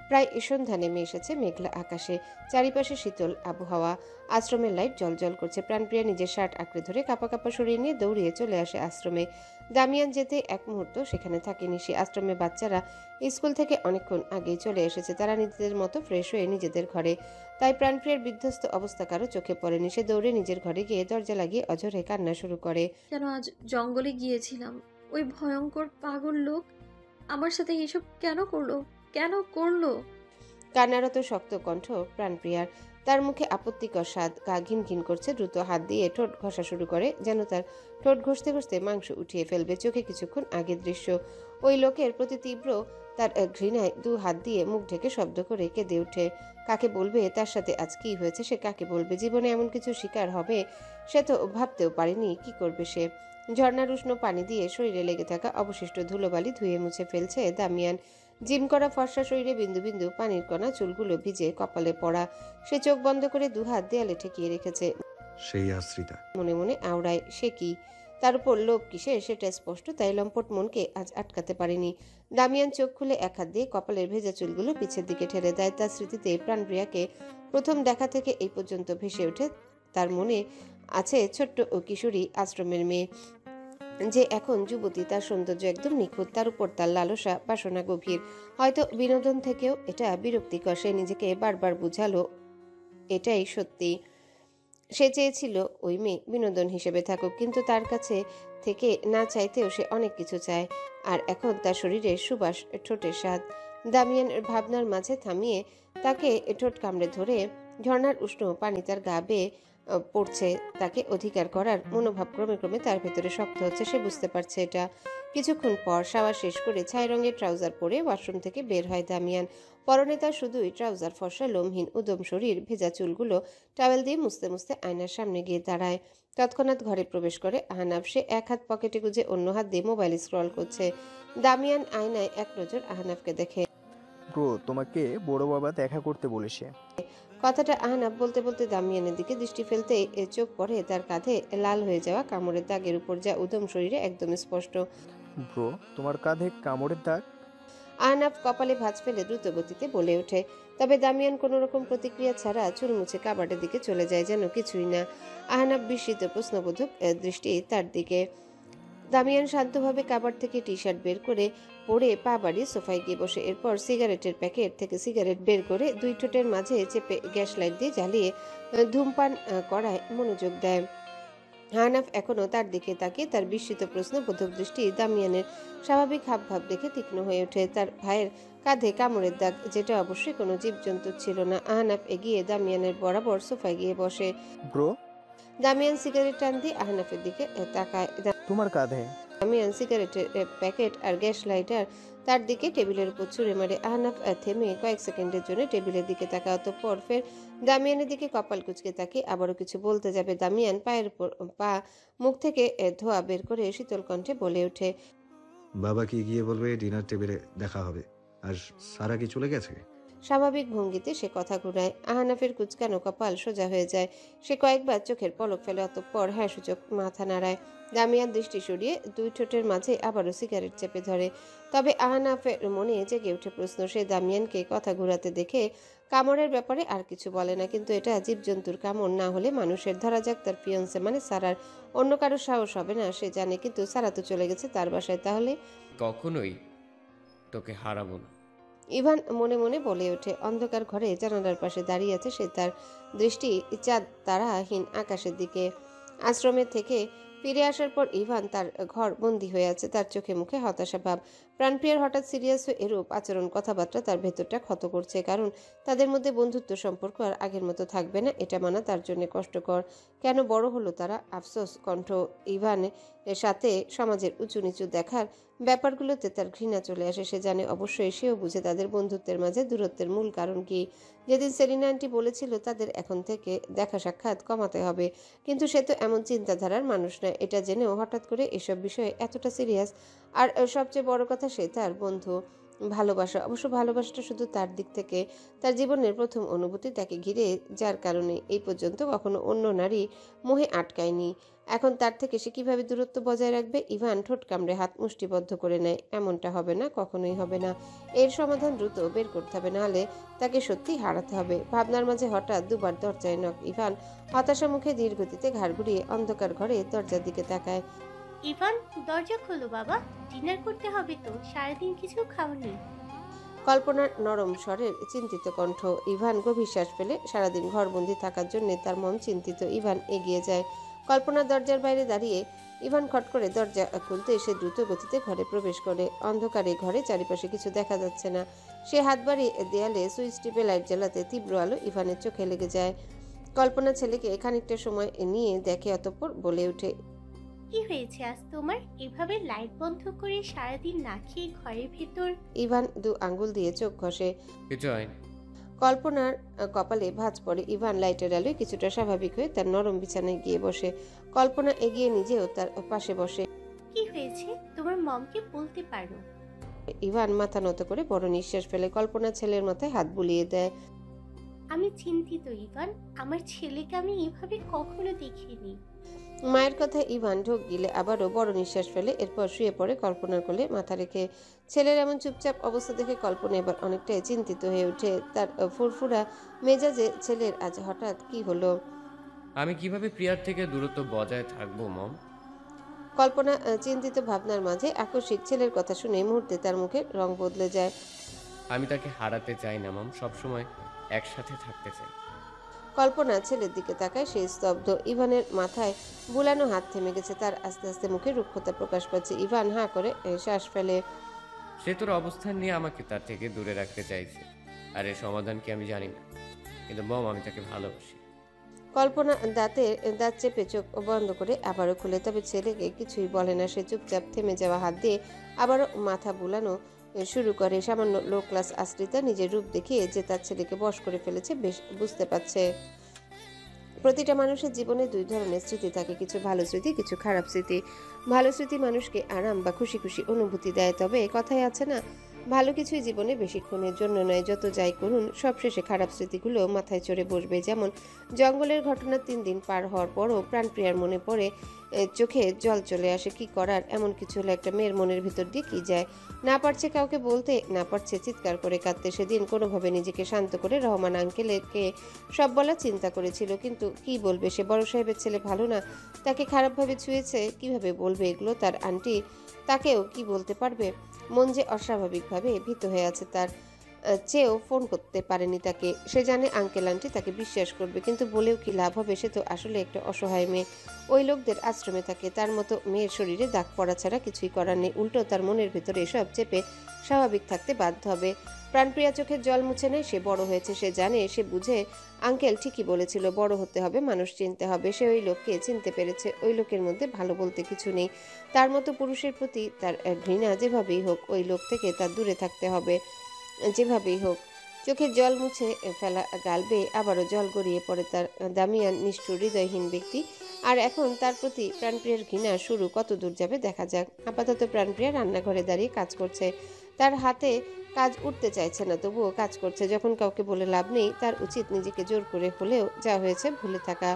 প্রায় সন্ধ্যা নেমে এসেছে মেঘলা আকাশে। চারিপাশে শীতল আবহাওয়া। আশ্রমের লাইট জ্বলজ্বল করছে। প্রাণপ্রিয়া নিজের শার্ট আঁকড়ে ধরে কাপা কাপা সরিয়ে নিয়ে দৌড়িয়ে চলে আসে আশ্রমে। দামিয়ান যেতে এক মুহূর্ত সেখানে থাকেনি সে। আশ্রমে বাচ্চারা স্কুল থেকে অনেকক্ষণ আগেই চলে এসেছে। তারা নিজেদের মতো ফ্রেশ হয়ে নিজেদের ঘরে, তাই প্রাণপ্রিয়ার বিধ্বস্ত অবস্থা কারো চোখে পড়েনি। সে দৌড়ে নিজের ঘরে গিয়ে দরজা লাগিয়ে অঝরে কান্না শুরু করে। কেন আজ জঙ্গলে গিয়েছিলাম? ওই ভয়ঙ্কর পাগল লোক আমার সাথে এসব কেন করলো? কান্নারত শক্ত কণ্ঠ প্রাণপ্রিয়ার। তার মুখে আপত্তিকর স্বাদ। গা ঘিন ঘিন করছে। দ্রুত হাত দিয়ে ঠোঁট ঘষা শুরু করে, যেন তার ঠোঁট ঘষতে ঘষতে মাংস উঠিয়ে ফেলবে। চোখে কিছুক্ষণ আগের দৃশ্য। ওই লোকের প্রতি তীব্র তার ঘৃণায় দু হাত দিয়ে মুখ ঢেকে শব্দ করে কেঁদে ওঠে। কাকে বলবে তার সাথে আজ কি হয়েছে? সে কাকে বলবে? জীবনে এমন কিছু শিকার হবে সে তো ভাবতেও পারেনি। কি করবে সে? ঝর্ণার উষ্ণ পানি দিয়ে শরীরে লেগে থাকা অবশিষ্ট ধুলোবালি ধুয়ে মুছে ফেলছে দামিয়ান। জিম করা ফর্সা শরীরে বিন্দু বিন্দু পানির কণা, চুলগুলো ভিজে কপালে পড়া। সে চোখ বন্ধ করে দুহাত দেয়ালে ঠেকিয়ে রেখেছে। সেই আশ্রিতা মনে মনে আওড়ায়, সে কি? তার উপর লোভ কিসের সেটা স্পষ্ট, তাই লম্পট মনকে আজ আটকাতে পারেনি। দামিয়ান চোখ খুলে এক হাত দিয়ে কপালের ভেজা চুলগুলো পিছের দিকে ঠেলে দেয়। তার স্মৃতিতে প্রাণপ্রিয়াকে প্রথম দেখা থেকে এই পর্যন্ত ভেসে ওঠে। তার মনে আছে ছোট্ট ও কিশোরী আশ্রমের মেয়ে যে এখন যুবতী। তার সৌন্দর্য একদম নিখুঁত, তার উপর তার লালসা বাসনা গভীর। হয়তো বিনোদন থেকেও এটা বিরক্তিকর। সে নিজেকে বারবার বুঝালো এটাই সত্যি। সে চেয়েছিল ওই মেয়ে বিনোদন হিসেবে থাকুক, কিন্তু তার কাছে থেকে না চাইতেও সে অনেক কিছু চায়। আর এখন তার শরীরে সুবাস, ঠোঁটের স্বাদ। দামিয়ানের ভাবনার মাঝে থামিয়ে তাকে ঠোঁট কামড়ে ধরে ঝর্ণার উষ্ণ পানি তার গা বেয়ে পড়ছে। তাকে অধিকার করার মনোভাব ক্রমে ক্রমে তার ভেতরে শক্ত হচ্ছে। সে বুঝতে পারছে এটা। কিছুক্ষণ পর শাওয়ার শেষ করে ছাই রঙের ট্রাউজার পরে ওয়াশরুম থেকে বের হয় দামিয়ান। পরনে তার শুধুই ট্রাউজার। ফর্সা লোমহীন উদম শরীর। ভেজা চুলগুলো টাওয়েল দিয়ে মুছতে মুছতে আয়নার সামনে গিয়ে দাঁড়ায়। তৎক্ষণাৎ ঘরে প্রবেশ করে আহনাফ। সে এক হাত পকেটে গুজে অন্য হাত দিয়ে মোবাইল স্ক্রল করছে। দামিয়ান আয়নায় এক নজর আহনাফকে দেখে। ব্রো, তোমাকে বড় বাবা দেখা করতে বলেছে। কথাটা আহনাফ বলতে বলতে দামিয়ানের দিকে দৃষ্টি ফেলতেই চোখ পড়ে তার কাঁধে লাল হয়ে যাওয়া কামড়ের দাগের উপর, যা উদম শরীরে একদম স্পষ্ট। ব্রো, তোমার কাঁধে কামড়ের দাগ? আহনাফ কপালে ভাঁজ ফেলে দ্রুত গতিতে বলে ওঠে। তবে দামিয়ান কোনো রকম প্রতিক্রিয়া ছাড়া চুল মুছে কাবাটের দিকে চলে যায়, যেন কিছুই না। আহনাফ বিস্মিত প্রশ্নবোধক দৃষ্টি তার দিকে। দামিয়ান শান্তভাবে কাবাট থেকে টি শার্ট বের করে পরে পা বাড়িয়ে সোফায় গিয়ে বসে। এরপর সিগারেটের প্যাকেট থেকে সিগারেট বের করে দুই ঠোঁটের মাঝে চেপে গ্যাস লাইট দিয়ে জ্বালিয়ে ধূমপান করায় মনোযোগ দেয়। আহনাফ এখনও তার দিকে তাকিয়ে। তার বিস্মিত প্রশ্নবোধক দৃষ্টি দামিয়ানের স্বাভাবিক হাবভাব দেখে তীক্ষ্ণ হয়ে ওঠে। তার ভাইয়ের কাঁধে কামড়ের দাগ, যেটা অবশ্যই কোনো জীবজন্তু ছিল না। আহনাফ এগিয়ে দামিয়ানের বরাবর সোফায় গিয়ে বসে। ব্রো, দামিয়ান সিগারেট টান দিয়ে আহনাফের দিকে তাকায়। তোমার কাঁধে? দামিয়ান সিগারেটের প্যাকেট আর গ্যাস লাইটার তার দিকে টেবিলের উপর ছুঁড়ে মারে। আহনাফ থেমে কয়েক সেকেন্ডের জন্য টেবিলের দিকে তাকায়, অতঃপর ফের দামিয়ানের দিকে কপাল কুঁচকে তাকিয়ে আবারও কিছু বলতে যাবে। দামিয়ান পায়ের উপর পা, মুখ থেকে ধোঁয়া বের করে শীতল কণ্ঠে বলে ওঠে, বাবা কি গিয়ে বলবে ডিনার টেবিলে দেখা হবে? আর সারা কি চলে গেছে? স্বাভাবিক ভঙ্গিতে সে কথা ঘুরায়। আহনাফের কুচকানো কপাল সোজা হয়ে যায়। সে কয়েকবার চোখের পলক ফেলে, অতঃপর হ্যাঁ সূচক মাথা নাড়ায়। দামিয়ান দৃষ্টি সরিয়ে দুই ঠোঁটের মাঝে আবারও সিগারেট চেপে ধরে। তবে আহনাফের মনে জেগে উঠে প্রশ্ন। সে দামিয়ানকে কথা ঘুরাতে দেখে কামড়ের ব্যাপারে আর কিছু বলে না, কিন্তু এটা জীবজন্তুর কামড় না হলে মানুষের। ধরা যাক তার ফিয়ন্সে মানে সারার অন্য কারো সাহস হবে না সে জানে, কিন্তু সারা তো চলে গেছে তার বাসায়, তাহলে কখনোই তোকে হারাবো না। ইভান মনে মনে বলে ওঠে। অন্ধকার ঘরে জানালার পাশে দাঁড়িয়ে আছে সে, তার দৃষ্টি চাঁদ তারাহীন আকাশের দিকে। আশ্রমের থেকে ফিরে আসার পর ইভান তার ঘর বন্দি হয়ে আছে, তার চোখে মুখে হতাশা ভাব। প্রাণপ্রিয়ার হঠাৎ সিরিয়াস হয়ে এরূপ আচরণ, কথাবার্তা তার ভেতরটা ক্ষত করছে, কারণ তাদের মধ্যে বন্ধুত্ব সম্পর্ক আর আগের মতো থাকবে না, এটা মানা তার জন্য কষ্টকর। কেন বড় হলো তারা? আফসোস কণ্ঠ ইভানের সাথে সমাজের উঁচু নিচু দেখার ব্যাপারগুলোতে তার ঘৃণা চলে আসে। সে জানে অবশ্যই, সেও বুঝে তাদের বন্ধুত্বের মাঝে দূরত্বের মূল কারণ কি। যেদিন সেলিনা আন্টি বলেছিল তাদের এখন থেকে দেখা সাক্ষাৎ কমাতে হবে, কিন্তু সে তো এমন চিন্তাধারার মানুষ নয়। এটা জেনেও হঠাৎ করে এসব বিষয়ে এতটা সিরিয়াস। আর সবচেয়ে বড় কথা, সে তার বন্ধু। ভালোবাসা, অবশ্য ভালোবাসাটা শুধু তার দিক থেকে, তার জীবনের প্রথম অনুভূতি তাকে ঘিরে, যার কারণে এই পর্যন্ত কখনো অন্য নারী মোহে আটকায়নি। এখন তার থেকে সে কিভাবে দূরত্ব বজায় রাখবে? ইভান ঠোঁট কামড়ে হাত মুষ্টিবদ্ধ করে নেয়। এমনটা হবে না, কখনোই হবে না। এর সমাধান দ্রুত বের করতে হবে, নাহলে তাকে সত্যি হারাতে হবে। ভাবনার মাঝে হঠাৎ দুবার দরজায় নক। ইভান হতাশা মুখে ধীর গতিতে ঘাড় ঘুরিয়ে অন্ধকার ঘরে দরজার দিকে তাকায়। ইভান, দরজা খোলো বাবা, ডিনার করতে হবে তো, সারাদিন কিছু খাওনি। কল্পনার নরম স্বরের চিন্তিত কণ্ঠ। ইভান গভীর শ্বাস ফেলে। সারাদিন ঘরবন্দি থাকার জন্য তার মন চিন্তিত। ইভান এগিয়ে যায়। কল্পনার দরজার বাইরে দাঁড়িয়ে। ইভান খট করে দরজা খুলতে সে দ্রুত গতিতে ঘরে প্রবেশ করে। অন্ধকারে ঘরে চারিপাশে কিছু দেখা যাচ্ছে না। সে হাত বাড়িয়ে দেয়ালে সুইচ টিপে লাইট জ্বালাতে তীব্র আলো ইভানের চোখে লেগে যায়। কল্পনা ছেলেকে খানিকটা সময় নিয়ে দেখে, অতঃপর বলে ওঠে, কি হয়েছে আজ তোমার? এভাবে লাইট বন্ধ করে সারাদিন না খেয়ে ঘরের ভেতর? ইভান দু আঙ্গুল দিয়ে চোখ ঘষে। কিছু হয়নি। কল্পনার কপালে ভাঁজ পড়ে। ইভান লাইটের আলোয় কিছুটা স্বাভাবিক হয়ে তার নরম বিছানায় গিয়ে বসে। কল্পনা এগিয়ে নিজেও তার পাশে বসে। কি হয়েছে? তোমার মমকে বলতে পারো। ইভান মাথা নত করে বড় নিঃশ্বাস ফেলে। কল্পনা ছেলের মাথায় হাত বুলিয়ে দেয়। আমি চিন্তিত ইভান, আমার ছেলেকে আমি এভাবে কখনো দেখিনি। মায়ের কথায় ইভান ঢোক গিলে আবারও বড় নিঃশ্বাস ফেলে। এরপর শুয়ে পড়ে কল্পনার কোলে মাথা রেখে। ছেলের এমন চুপচাপ অবস্থা দেখে কল্পনা এবার অনেকটাই চিন্তিত হয়ে ওঠে। তার ফুরফুরা মেজাজে ছেলের আজ হঠাৎ কি হলো? আমি কিভাবে প্রিয়ার থেকে দূরত্ব বজায় থাকবো মম? কল্পনা চিন্তিত ভাবনার মাঝে আকস্মিক ছেলের কথা শুনে মুহূর্তে তার মুখের রং বদলে যায়। আমি তাকে হারাতে চাই না মম, সবসময় একসাথে থাকতে চাই। কল্পনা ছেলের দিকে তাকায়, সে স্তব্ধ। ইভানের মাথায় বুলানো হাত থেমে গেছে। তার আস্তে আস্তে মুখে রুক্ষতা প্রকাশ পাচ্ছে। ইভান হাঁ করে শ্বাস ফেলে। সে তোর অবস্থান নিয়ে আমাকে তার থেকে দূরে রাখতে চাইছে, আর এর সমাধান কি আমি জানি না, কিন্তু মম আমি তাকে ভালোবাসি। কল্পনা দাঁত চেপে চোখ বন্ধ করে আবারও খুলে, তবে ছেলেকে কিছুই বলে না। সে চুপচাপ থেমে যাওয়া হাত দিয়ে আবারও মাথা বুলানো শুরু করে। সামান্য লো ক্লাস আশ্রিতা নিজের রূপ দেখিয়ে যে তার ছেলেকে বশ করে ফেলেছে বেশ বুঝতে পারছে। প্রতিটা মানুষের জীবনে দুই ধরনের স্মৃতি থাকে, কিছু ভালো স্মৃতি, কিছু খারাপ স্মৃতি। ভালো স্মৃতি মানুষকে আরাম বা খুশি খুশি অনুভূতি দেয়, তবে কথায় আছে না, ভালো কিছুই জীবনে বেশিক্ষণের জন্য নয়। যত যাই করুন সবশেষে খারাপ স্মৃতিগুলো মাথায় চড়ে বসবে। যেমন জঙ্গলের ঘটনা 3 দিন পার হওয়ার পরও প্রাণপ্রিয়ার মনে পড়ে, চোখে জল চলে আসে। কি করার, এমন কিছু হলে একটা মেয়ের মনের ভিতর দিয়ে কি যায়। না পারছে কাউকে বলতে, না পারছে চিৎকার করে কাঁদতে। সেদিন কোনোভাবে নিজেকে শান্ত করে রহমান আঙ্কেলকে সব বলার চিন্তা করেছিল, কিন্তু কি বলবে? সে বড় সাহেবের ছেলে, ভালো না, তাকে খারাপভাবে ছুঁয়েছে, কিভাবে বলবে এগুলো তার আন্টি? তাকেও কি বলতে পারবে? মন যে অস্বাভাবিকভাবে ভীত হয়ে আছে তার। চেয়েও ফোন করতে পারেনি তাকে। সে জানে আঙ্কেল আন্টি তাকে বিশ্বাস করবে, কিন্তু বলেও কি লাভ হবে? সে তো আসলে একটা অসহায় মেয়ে, ওই লোকদের আশ্রমে থাকে। তার মতো মেয়ের শরীরে দাগ পড়া ছাড়া কিছুই করার নেই। উল্টো তার মনের ভেতরে এসব চেপে স্বাভাবিক থাকতে বাধ্য হবে। প্রাণপ্রিয়া চোখের জল মুছে নেয়। সে বড় হয়েছে, সে জানে, সে বুঝে আঙ্কেল ঠিকই বলেছিল, বড় হতে হবে, মানুষ চিনতে হবে। সে ওই লোককে চিনতে পেরেছে। ওই লোকের মধ্যে ভালো বলতে কিছু নেই। তার মতো পুরুষের প্রতি তার ঘৃণা যেভাবেই হোক, ওই লোক থেকে তার দূরে থাকতে হবে যেভাবেই হোক। চোখের জল মুছে ফেলা গাল বেয়ে আবারও জল গড়িয়ে পড়ে তার। দামিয়ান নিষ্ঠুর হৃদয়হীন ব্যক্তি, আর এখন তার প্রতি প্রাণপ্রিয়ার ঘৃণা শুরু কত দূর যাবে দেখা যাক। আপাতত প্রাণপ্রিয়া রান্নাঘরে দাঁড়িয়ে কাজ করছে। তার হাতে কাজ উঠতে চাইছে না, তবুও কাজ করছে। যখন কাউকে বলে লাভ নেই, তার উচিত নিজেকে জোর করে হলেও যা হয়েছে ভুলে থাকা।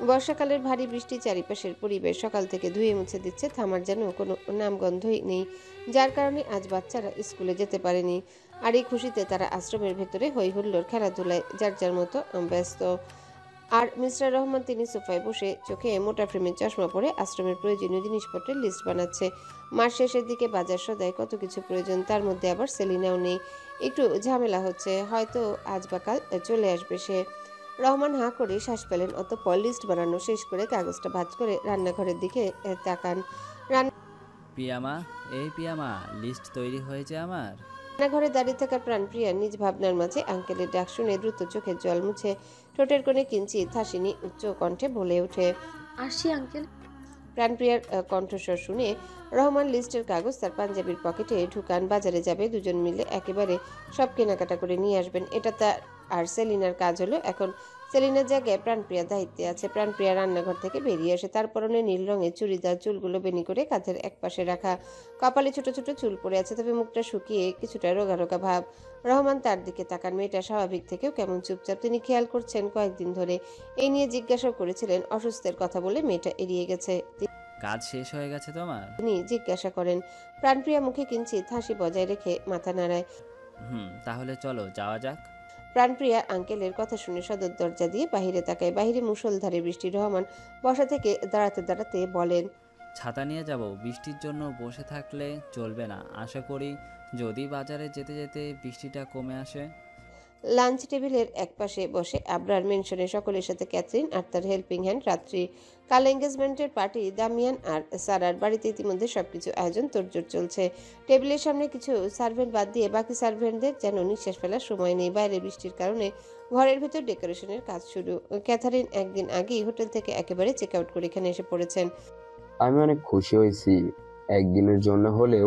বর্ষাকালের ভারী বৃষ্টি চারিপাশের পরিবেশ সকাল থেকে ধুয়ে মুছে দিচ্ছে, থামার যেন কোনো নামগন্ধই নেই, যার কারণে আজ বাচ্চারা স্কুলে যেতে পারেনি। আর এই খুশিতে তারা আশ্রমের ভেতরে হই হুল্লোড়, খেলাধুলায় যার যার মতো ব্যস্ত। আর মিস্টার রহমান তিনি সোফায় বসে চোখে মোটা ফ্রেমের চশমা পরে আশ্রমের প্রয়োজনীয় জিনিসপত্রের লিস্ট বানাচ্ছে। মাস শেষের দিকে বাজার সদায় কত কিছু প্রয়োজন, তার মধ্যে আবার সেলিনাও নেই। একটু ঝামেলা হচ্ছে, হয়তো আজ বা কাল চলে আসবে সে। রহমান হাঁ করে শ্বাস ফেলেন, অতঃপর লিস্ট বানানো শেষ করে কাগজটা ভাঁজ করে রান্নাঘরের দিকে তাকান। পিয়ামা, এই পিয়ামা, লিস্ট তৈরি হয়েছে আমার। রান্নাঘরে দাঁড়িয়ে থাকা প্রাণপ্রিয়া নিজ ভাবনার মাঝে আঙ্কেলের ডাক শুনে দ্রুত চোখের জল মুছে ঠোঁটের কোণে কিঞ্চিত হাসিনি উচ্চ কণ্ঠে বলে ওঠে, আসি আঙ্কেল। প্রাণপ্রিয়ার কণ্ঠস্বর শুনে রহমান লিস্টের কাগজ তার পাঞ্জাবির পকেটে ঢুকান। বাজারে যাবে, দুজন মিলে একেবারে সব কেনাকাটা করে নিয়ে আসবেন। এটা তার আর সেলিনার কাজ হলো। এখন সেলিনার জায়গায় প্রাণপ্রিয়া দায়িত্বে আছে। প্রাণপ্রিয়া রান্নাঘর থেকে বেরিয়ে আসে। তার পরনে নীল রঙের চুড়িদার, চুলগুলো বেনি করে কাঁধের একপাশে রাখা, কপালে ছোট ছোট চুল পড়ে আছে, তবে মুখটা শুকিয়ে কিছুটা রোগা রোগা ভাব। রহমান তার দিকে তাকান। মেয়েটা স্বাভাবিক থেকেও কেমন চুপচাপ, তিনি খেয়াল করছেন কয়েকদিন ধরে। এই নিয়ে জিজ্ঞাসাও করেছিলেন, অসুস্থের কথা বলে মেয়েটা এড়িয়ে গেছে। কাজ শেষ হয়ে গেছে তোমার? তিনি জিজ্ঞাসা করেন। প্রাণপ্রিয়া মুখে কিঞ্চিত হাসি বজায় রেখে মাথা নাড়ায়। তাহলে চলো যাওয়া যাক। প্রাণপ্রিয়া আঙ্কেলের কথা শুনে সদর দরজা দিয়ে বাহিরে তাকায়। বাহিরে মুষলধারে বৃষ্টি। রহমান বসা থেকে দাঁড়াতে দাঁড়াতে বলেন, ছাতা নিয়ে যাব, বৃষ্টির জন্য বসে থাকলে চলবে না। আশা করি যদি বাজারে যেতে যেতে বৃষ্টিটা কমে আসে। লাঞ্চ টেবিলের একপাশে বসে আবরার মেনশনে সকলের সাথে ক্যাথরিন আর তার হেল্পিং হ্যান্ড রাত্রি। কাল এঙ্গেজমেন্টের পার্টি। দামিয়ান আর সারার বাড়িতে ইতিমধ্যে সবকিছু আয়োজন তোড়জোড় চলছে। টেবিলের সামনে কিছু সার্ভেন্ট বাদ দিয়ে বাকি সার্ভেন্টদের যেন নিঃশ্বাস ফেলার সময় নেই। বাইরে বৃষ্টির কারণে ঘরের ভেতর ডেকোরেশনের কাজ শুরু। ক্যাথারিন একদিন আগেই হোটেল থেকে একেবারে চেক আউট করে এখানে এসে পড়েছেন। আমি অনেক খুশি হয়েছি, একদিনের জন্য হলেও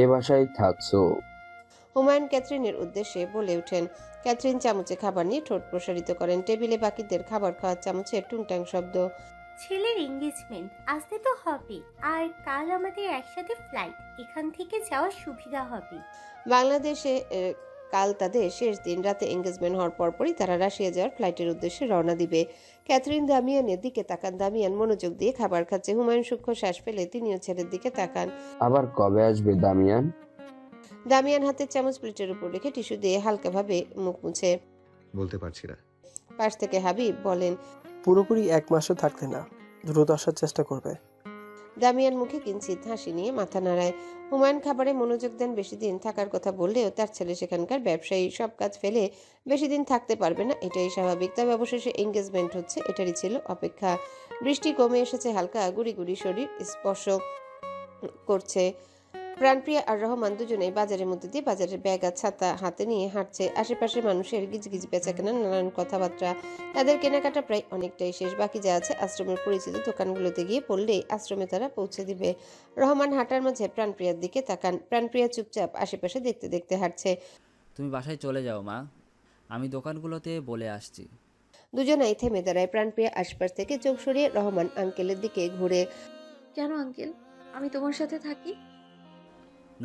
এ বাসায় থাকছো। হুমায়ুন ক্যাথরিনের উদ্দেশ্যে বলে ওঠেন। ক্যাথরিন চামচে খাবার নিয়ে ঠোঁট প্রসারিত করেন। টেবিলে বাকিদের খাবার খাওয়ার চামচের টুংটাং শব্দ। ছেলের এঙ্গেজমেন্ট আসতে তো হবে, আর কাল আমাদের একসাথে ফ্লাইট, এখান থেকে যাওয়ার সুবিধা হবে। বাংলাদেশে কাল তাদের শেষ দিন। রাতে এঙ্গেজমেন্ট হওয়ার পরপরই তারা রাশিয়া যাওয়ার ফ্লাইটের উদ্দেশ্যে রওনা দিবে। ক্যাথরিন দামিয়ানের দিকে তাকান। দামিয়ান মনোযোগ দিয়ে খাবার খাচ্ছে। হুমায়ুন সূক্ষ্ম শ্বাস ফেলে তিনিও ছেলের দিকে তাকান। আবার কবে আসবে দামিয়ান? দামিয়ান হাতের চামচ প্লেটের উপর রেখে টিস্যু দিয়ে হালকাভাবে মুখ মুছে। বলতে পারছি না। পাশ থেকে হাবিব বলেন, পুরোপুরি 1 মাসও থাকতে না, দ্রুত আসার চেষ্টা করবে। দামিয়ান মুখে কিঞ্চিত হাসি নিয়ে মাথা নাড়ায়। হুমায়ুন খাবারে মনোযোগ দেন। বেশি দিন থাকার কথা বললেও তার ছেলে সেখানকার ব্যবসায়ী, সব কাজ ফেলে বেশি দিন থাকতে পারবে না, এটাই স্বাভাবিক। তবে অবশেষে এঙ্গেজমেন্ট হচ্ছে, এটারই ছিল অপেক্ষা। বৃষ্টি কমে এসেছে, হালকা গুড়ি গুড়ি শরীর স্পর্শ করছে। প্রাণপ্রিয়া আর রহমান দুজনেই বাজারের মধ্যে দিয়ে বাজারের ব্যাগ আর ছাতা হাতে নিয়ে হাঁটছে। আশেপাশের মানুষের গিজগিজ বেচাকেনা, নানান কথাবার্তা। তাদের কেনাকাটা প্রায় অনেকটাই শেষ। বাকি যা আছে আশ্রমের পরিচিত দোকানগুলোতে গিয়ে পড়লেই আশ্রমে তারা পৌঁছে দিবে। রহমান হাঁটার মাঝে প্রাণপ্রিয়ার দিকে তাকান। প্রাণপ্রিয়া চুপচাপ আশেপাশে দেখতে দেখতে হাঁটছে। তুমি বাসায় চলে যাও মা, আমি দোকানগুলোতে বলে আসছি। দুজনেই থেমে দাঁড়ায়। প্রাণপ্রিয়া আশপাশ থেকে চোখ সরিয়ে রহমান আঙ্কেলের দিকে ঘুরে। কেন আঙ্কেল, আমি তোমার সাথে থাকি?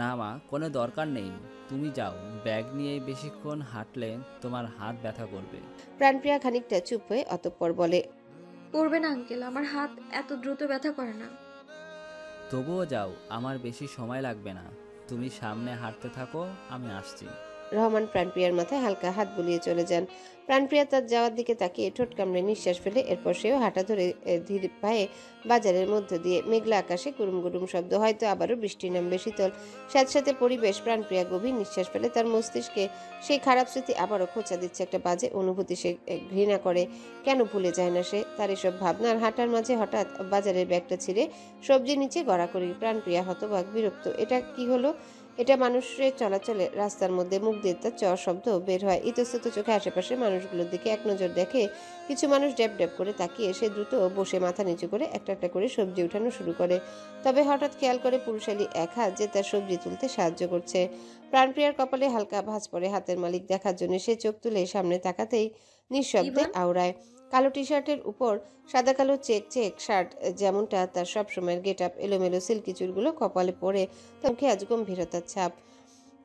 না মা, কোনো দরকার নেই, তুমি যাও। ব্যাগ নিয়ে বেশিক্ষণ হাঁটলে তোমার হাত ব্যথা করবে। প্রাণপ্রিয়া খানিকটা চুপ হয়ে অতঃপর বলে, করবে না আঙ্কেল, আমার হাত এত দ্রুত ব্যথা করে না। তবুও যাও, আমার বেশি সময় লাগবে না। তুমি সামনে হাঁটতে থাকো, আমি আসছি। রহমান প্রাণপ্রিয়ার মাথায় হালকা হাত বুলিয়ে চলে যান। প্রাণপ্রিয়া তার যাওয়ার দিকে তাকিয়ে ঠোঁট কামড়ে নিঃশ্বাস ফেলে এরপর সেও হাঁটা ধরে ধীর পায়ে বাজারের মধ্য দিয়ে মেঘলা আকাশে গুরুম গুরুম শব্দ, হয়তো আবারও বৃষ্টি নামবে। শীতল স্যাঁতস্যাঁতে পরিবেশ। প্রাণপ্রিয়া গভীর নিঃশ্বাস ফেলে। তার মস্তিষ্কে সেই খারাপ স্মৃতি আবারও খোঁচা দিচ্ছে। একটা বাজে অনুভূতি সে ঘৃণা করে। কেন ভুলে যায় না সে তার এসব ভাবনার? হাঁটার মাঝে হঠাৎ বাজারের ব্যাগটা ছিঁড়ে সবজি নিচে গড়াগড়ি। প্রাণপ্রিয়া হতবাক, বিরক্ত। এটা কি হলো? এটা মানুষের চলাচলে রাস্তার মধ্যে মুখ দিয়ে তার চ শব্দ বের হয়। ইতস্তত চোখে আশেপাশে মানুষগুলোর দিকে এক নজর দেখে। কিছু মানুষ ড্যাব ড্যাব করে তাকিয়ে সে দ্রুত বসে মাথা নিচু করে একটা একটা করে সবজি উঠানো শুরু করে। তবে হঠাৎ খেয়াল করে পুরুষালী এক হাত যে তার সবজি তুলতে সাহায্য করছে। প্রাণপ্রিয়ার কপালে হালকা ভাঁজ পড়ে। হাতের মালিক দেখার জন্য সে চোখ তুলে সামনে তাকাতেই নিঃশব্দে আওড়ায়। কালো টি শার্টের উপর সাদা কালো চেক চেক শার্ট, যেমনটা তার সবসময়ের গেট আপ। এলোমেলো সিল্কি চুলগুলো কপালে পরে তার মুখে আজ গম্ভীরতার ছাপ।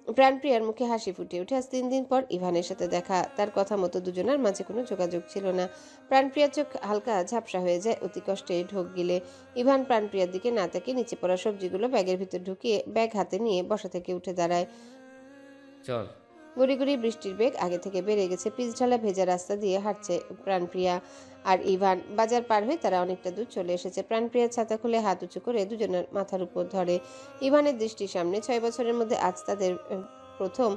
প্রাণপ্রিয়ার মুখে হাসি ফুটে ওঠে। আজ 3 দিন পর ইভানের সাথে দেখা। তার কথা মতো দুজনের মাঝে কোনো যোগাযোগ ছিল না। প্রাণপ্রিয়ার চোখ হালকা ঝাপসা হয়ে যায় অতি কষ্টে ঢোক গিলে। ইভান প্রাণপ্রিয়ার দিকে না তাকিয়ে নিচে পড়া সবজিগুলো ব্যাগের ভিতর ঢুকিয়ে ব্যাগ হাতে নিয়ে বসা থেকে উঠে দাঁড়ায়। চল। গুড়ি গুড়ি বৃষ্টির বেগ আগে থেকে বেড়ে গেছে। পিচঢালা ভেজা রাস্তা দিয়ে হাঁটছে প্রাণপ্রিয়া আর ইভান। বাজার পার হয়ে তারা অনেকটা দূর চলে এসেছে। প্রাণপ্রিয়ার ছাতা খুলে হাত উঁচু করে দুজনের মাথার উপর ধরে। ইভানের দৃষ্টির সামনে 6 বছরের মধ্যে আজ তাদের প্রথম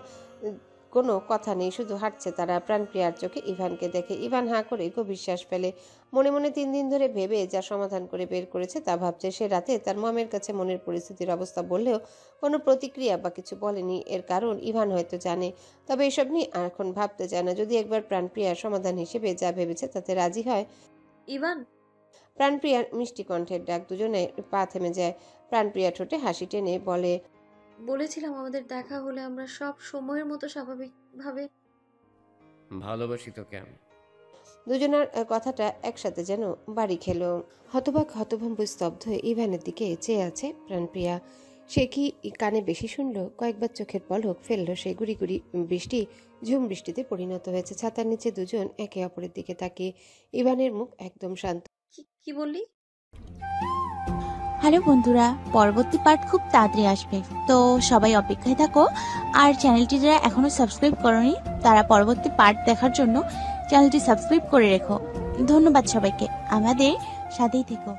কোনো কথা নেই, শুধু হাঁটছে তারা। প্রাণপ্রিয়ার চোখে ইভানকে দেখে ইভান হাঁ করে গভীর শ্বাস ফেলে। মনে মনে 3 দিন ধরে ভেবে যা সমাধান করে বের করেছে তা ভাবছে। সে রাতে তার মমের কাছে মনের পরিস্থিতির অবস্থা বললেও কোনো প্রতিক্রিয়া বা কিছু বলেনি। এর কারণ ইভান হয়তো জানে, তবে এসব নিয়ে এখন ভাবতে চায় না। যদি একবার প্রাণপ্রিয়ার সমাধান হিসেবে যা ভেবেছে তাতে রাজি হয়। ইভান। প্রাণপ্রিয়ার মিষ্টি কণ্ঠের ডাক। দুজনে পা থেমে যায়। প্রাণপ্রিয়া ঠোঁটে হাসি টেনে বলে, বলেছিলাম আমাদের দেখা হলে আমরা সব সময়ের মতো স্বাভাবিকভাবে। ভালোবাসি তোকে আমি। দুজনের কথাটা একসাথে যেন বাড়ি খেলো। হতবাক হতভম্ব স্তব্ধ হয়ে ইভানের দিকে চেয়ে আছে প্রাণপ্রিয়া। সে কি কানে বেশি শুনলো? কয়েকবার চোখের পলক ফেললো সে। গুড়ি গুড়ি বৃষ্টি ঝুম বৃষ্টিতে পরিণত হয়েছে। ছাতার নিচে দুজন একে অপরের দিকে তাকিয়ে। ইভানের মুখ একদম শান্ত। কি বললি? হ্যালো বন্ধুরা, পরবর্তী পার্ট খুব তাড়াতাড়ি আসবে, তো সবাই অপেক্ষায় থাকো। আর চ্যানেলটি যারা এখনো সাবস্ক্রাইব করোনি তারা পরবর্তী পার্ট দেখার জন্য চ্যানেলটি সাবস্ক্রাইব করে রেখো। ধন্যবাদ সবাইকে, আমাদের সাথেই থেকো।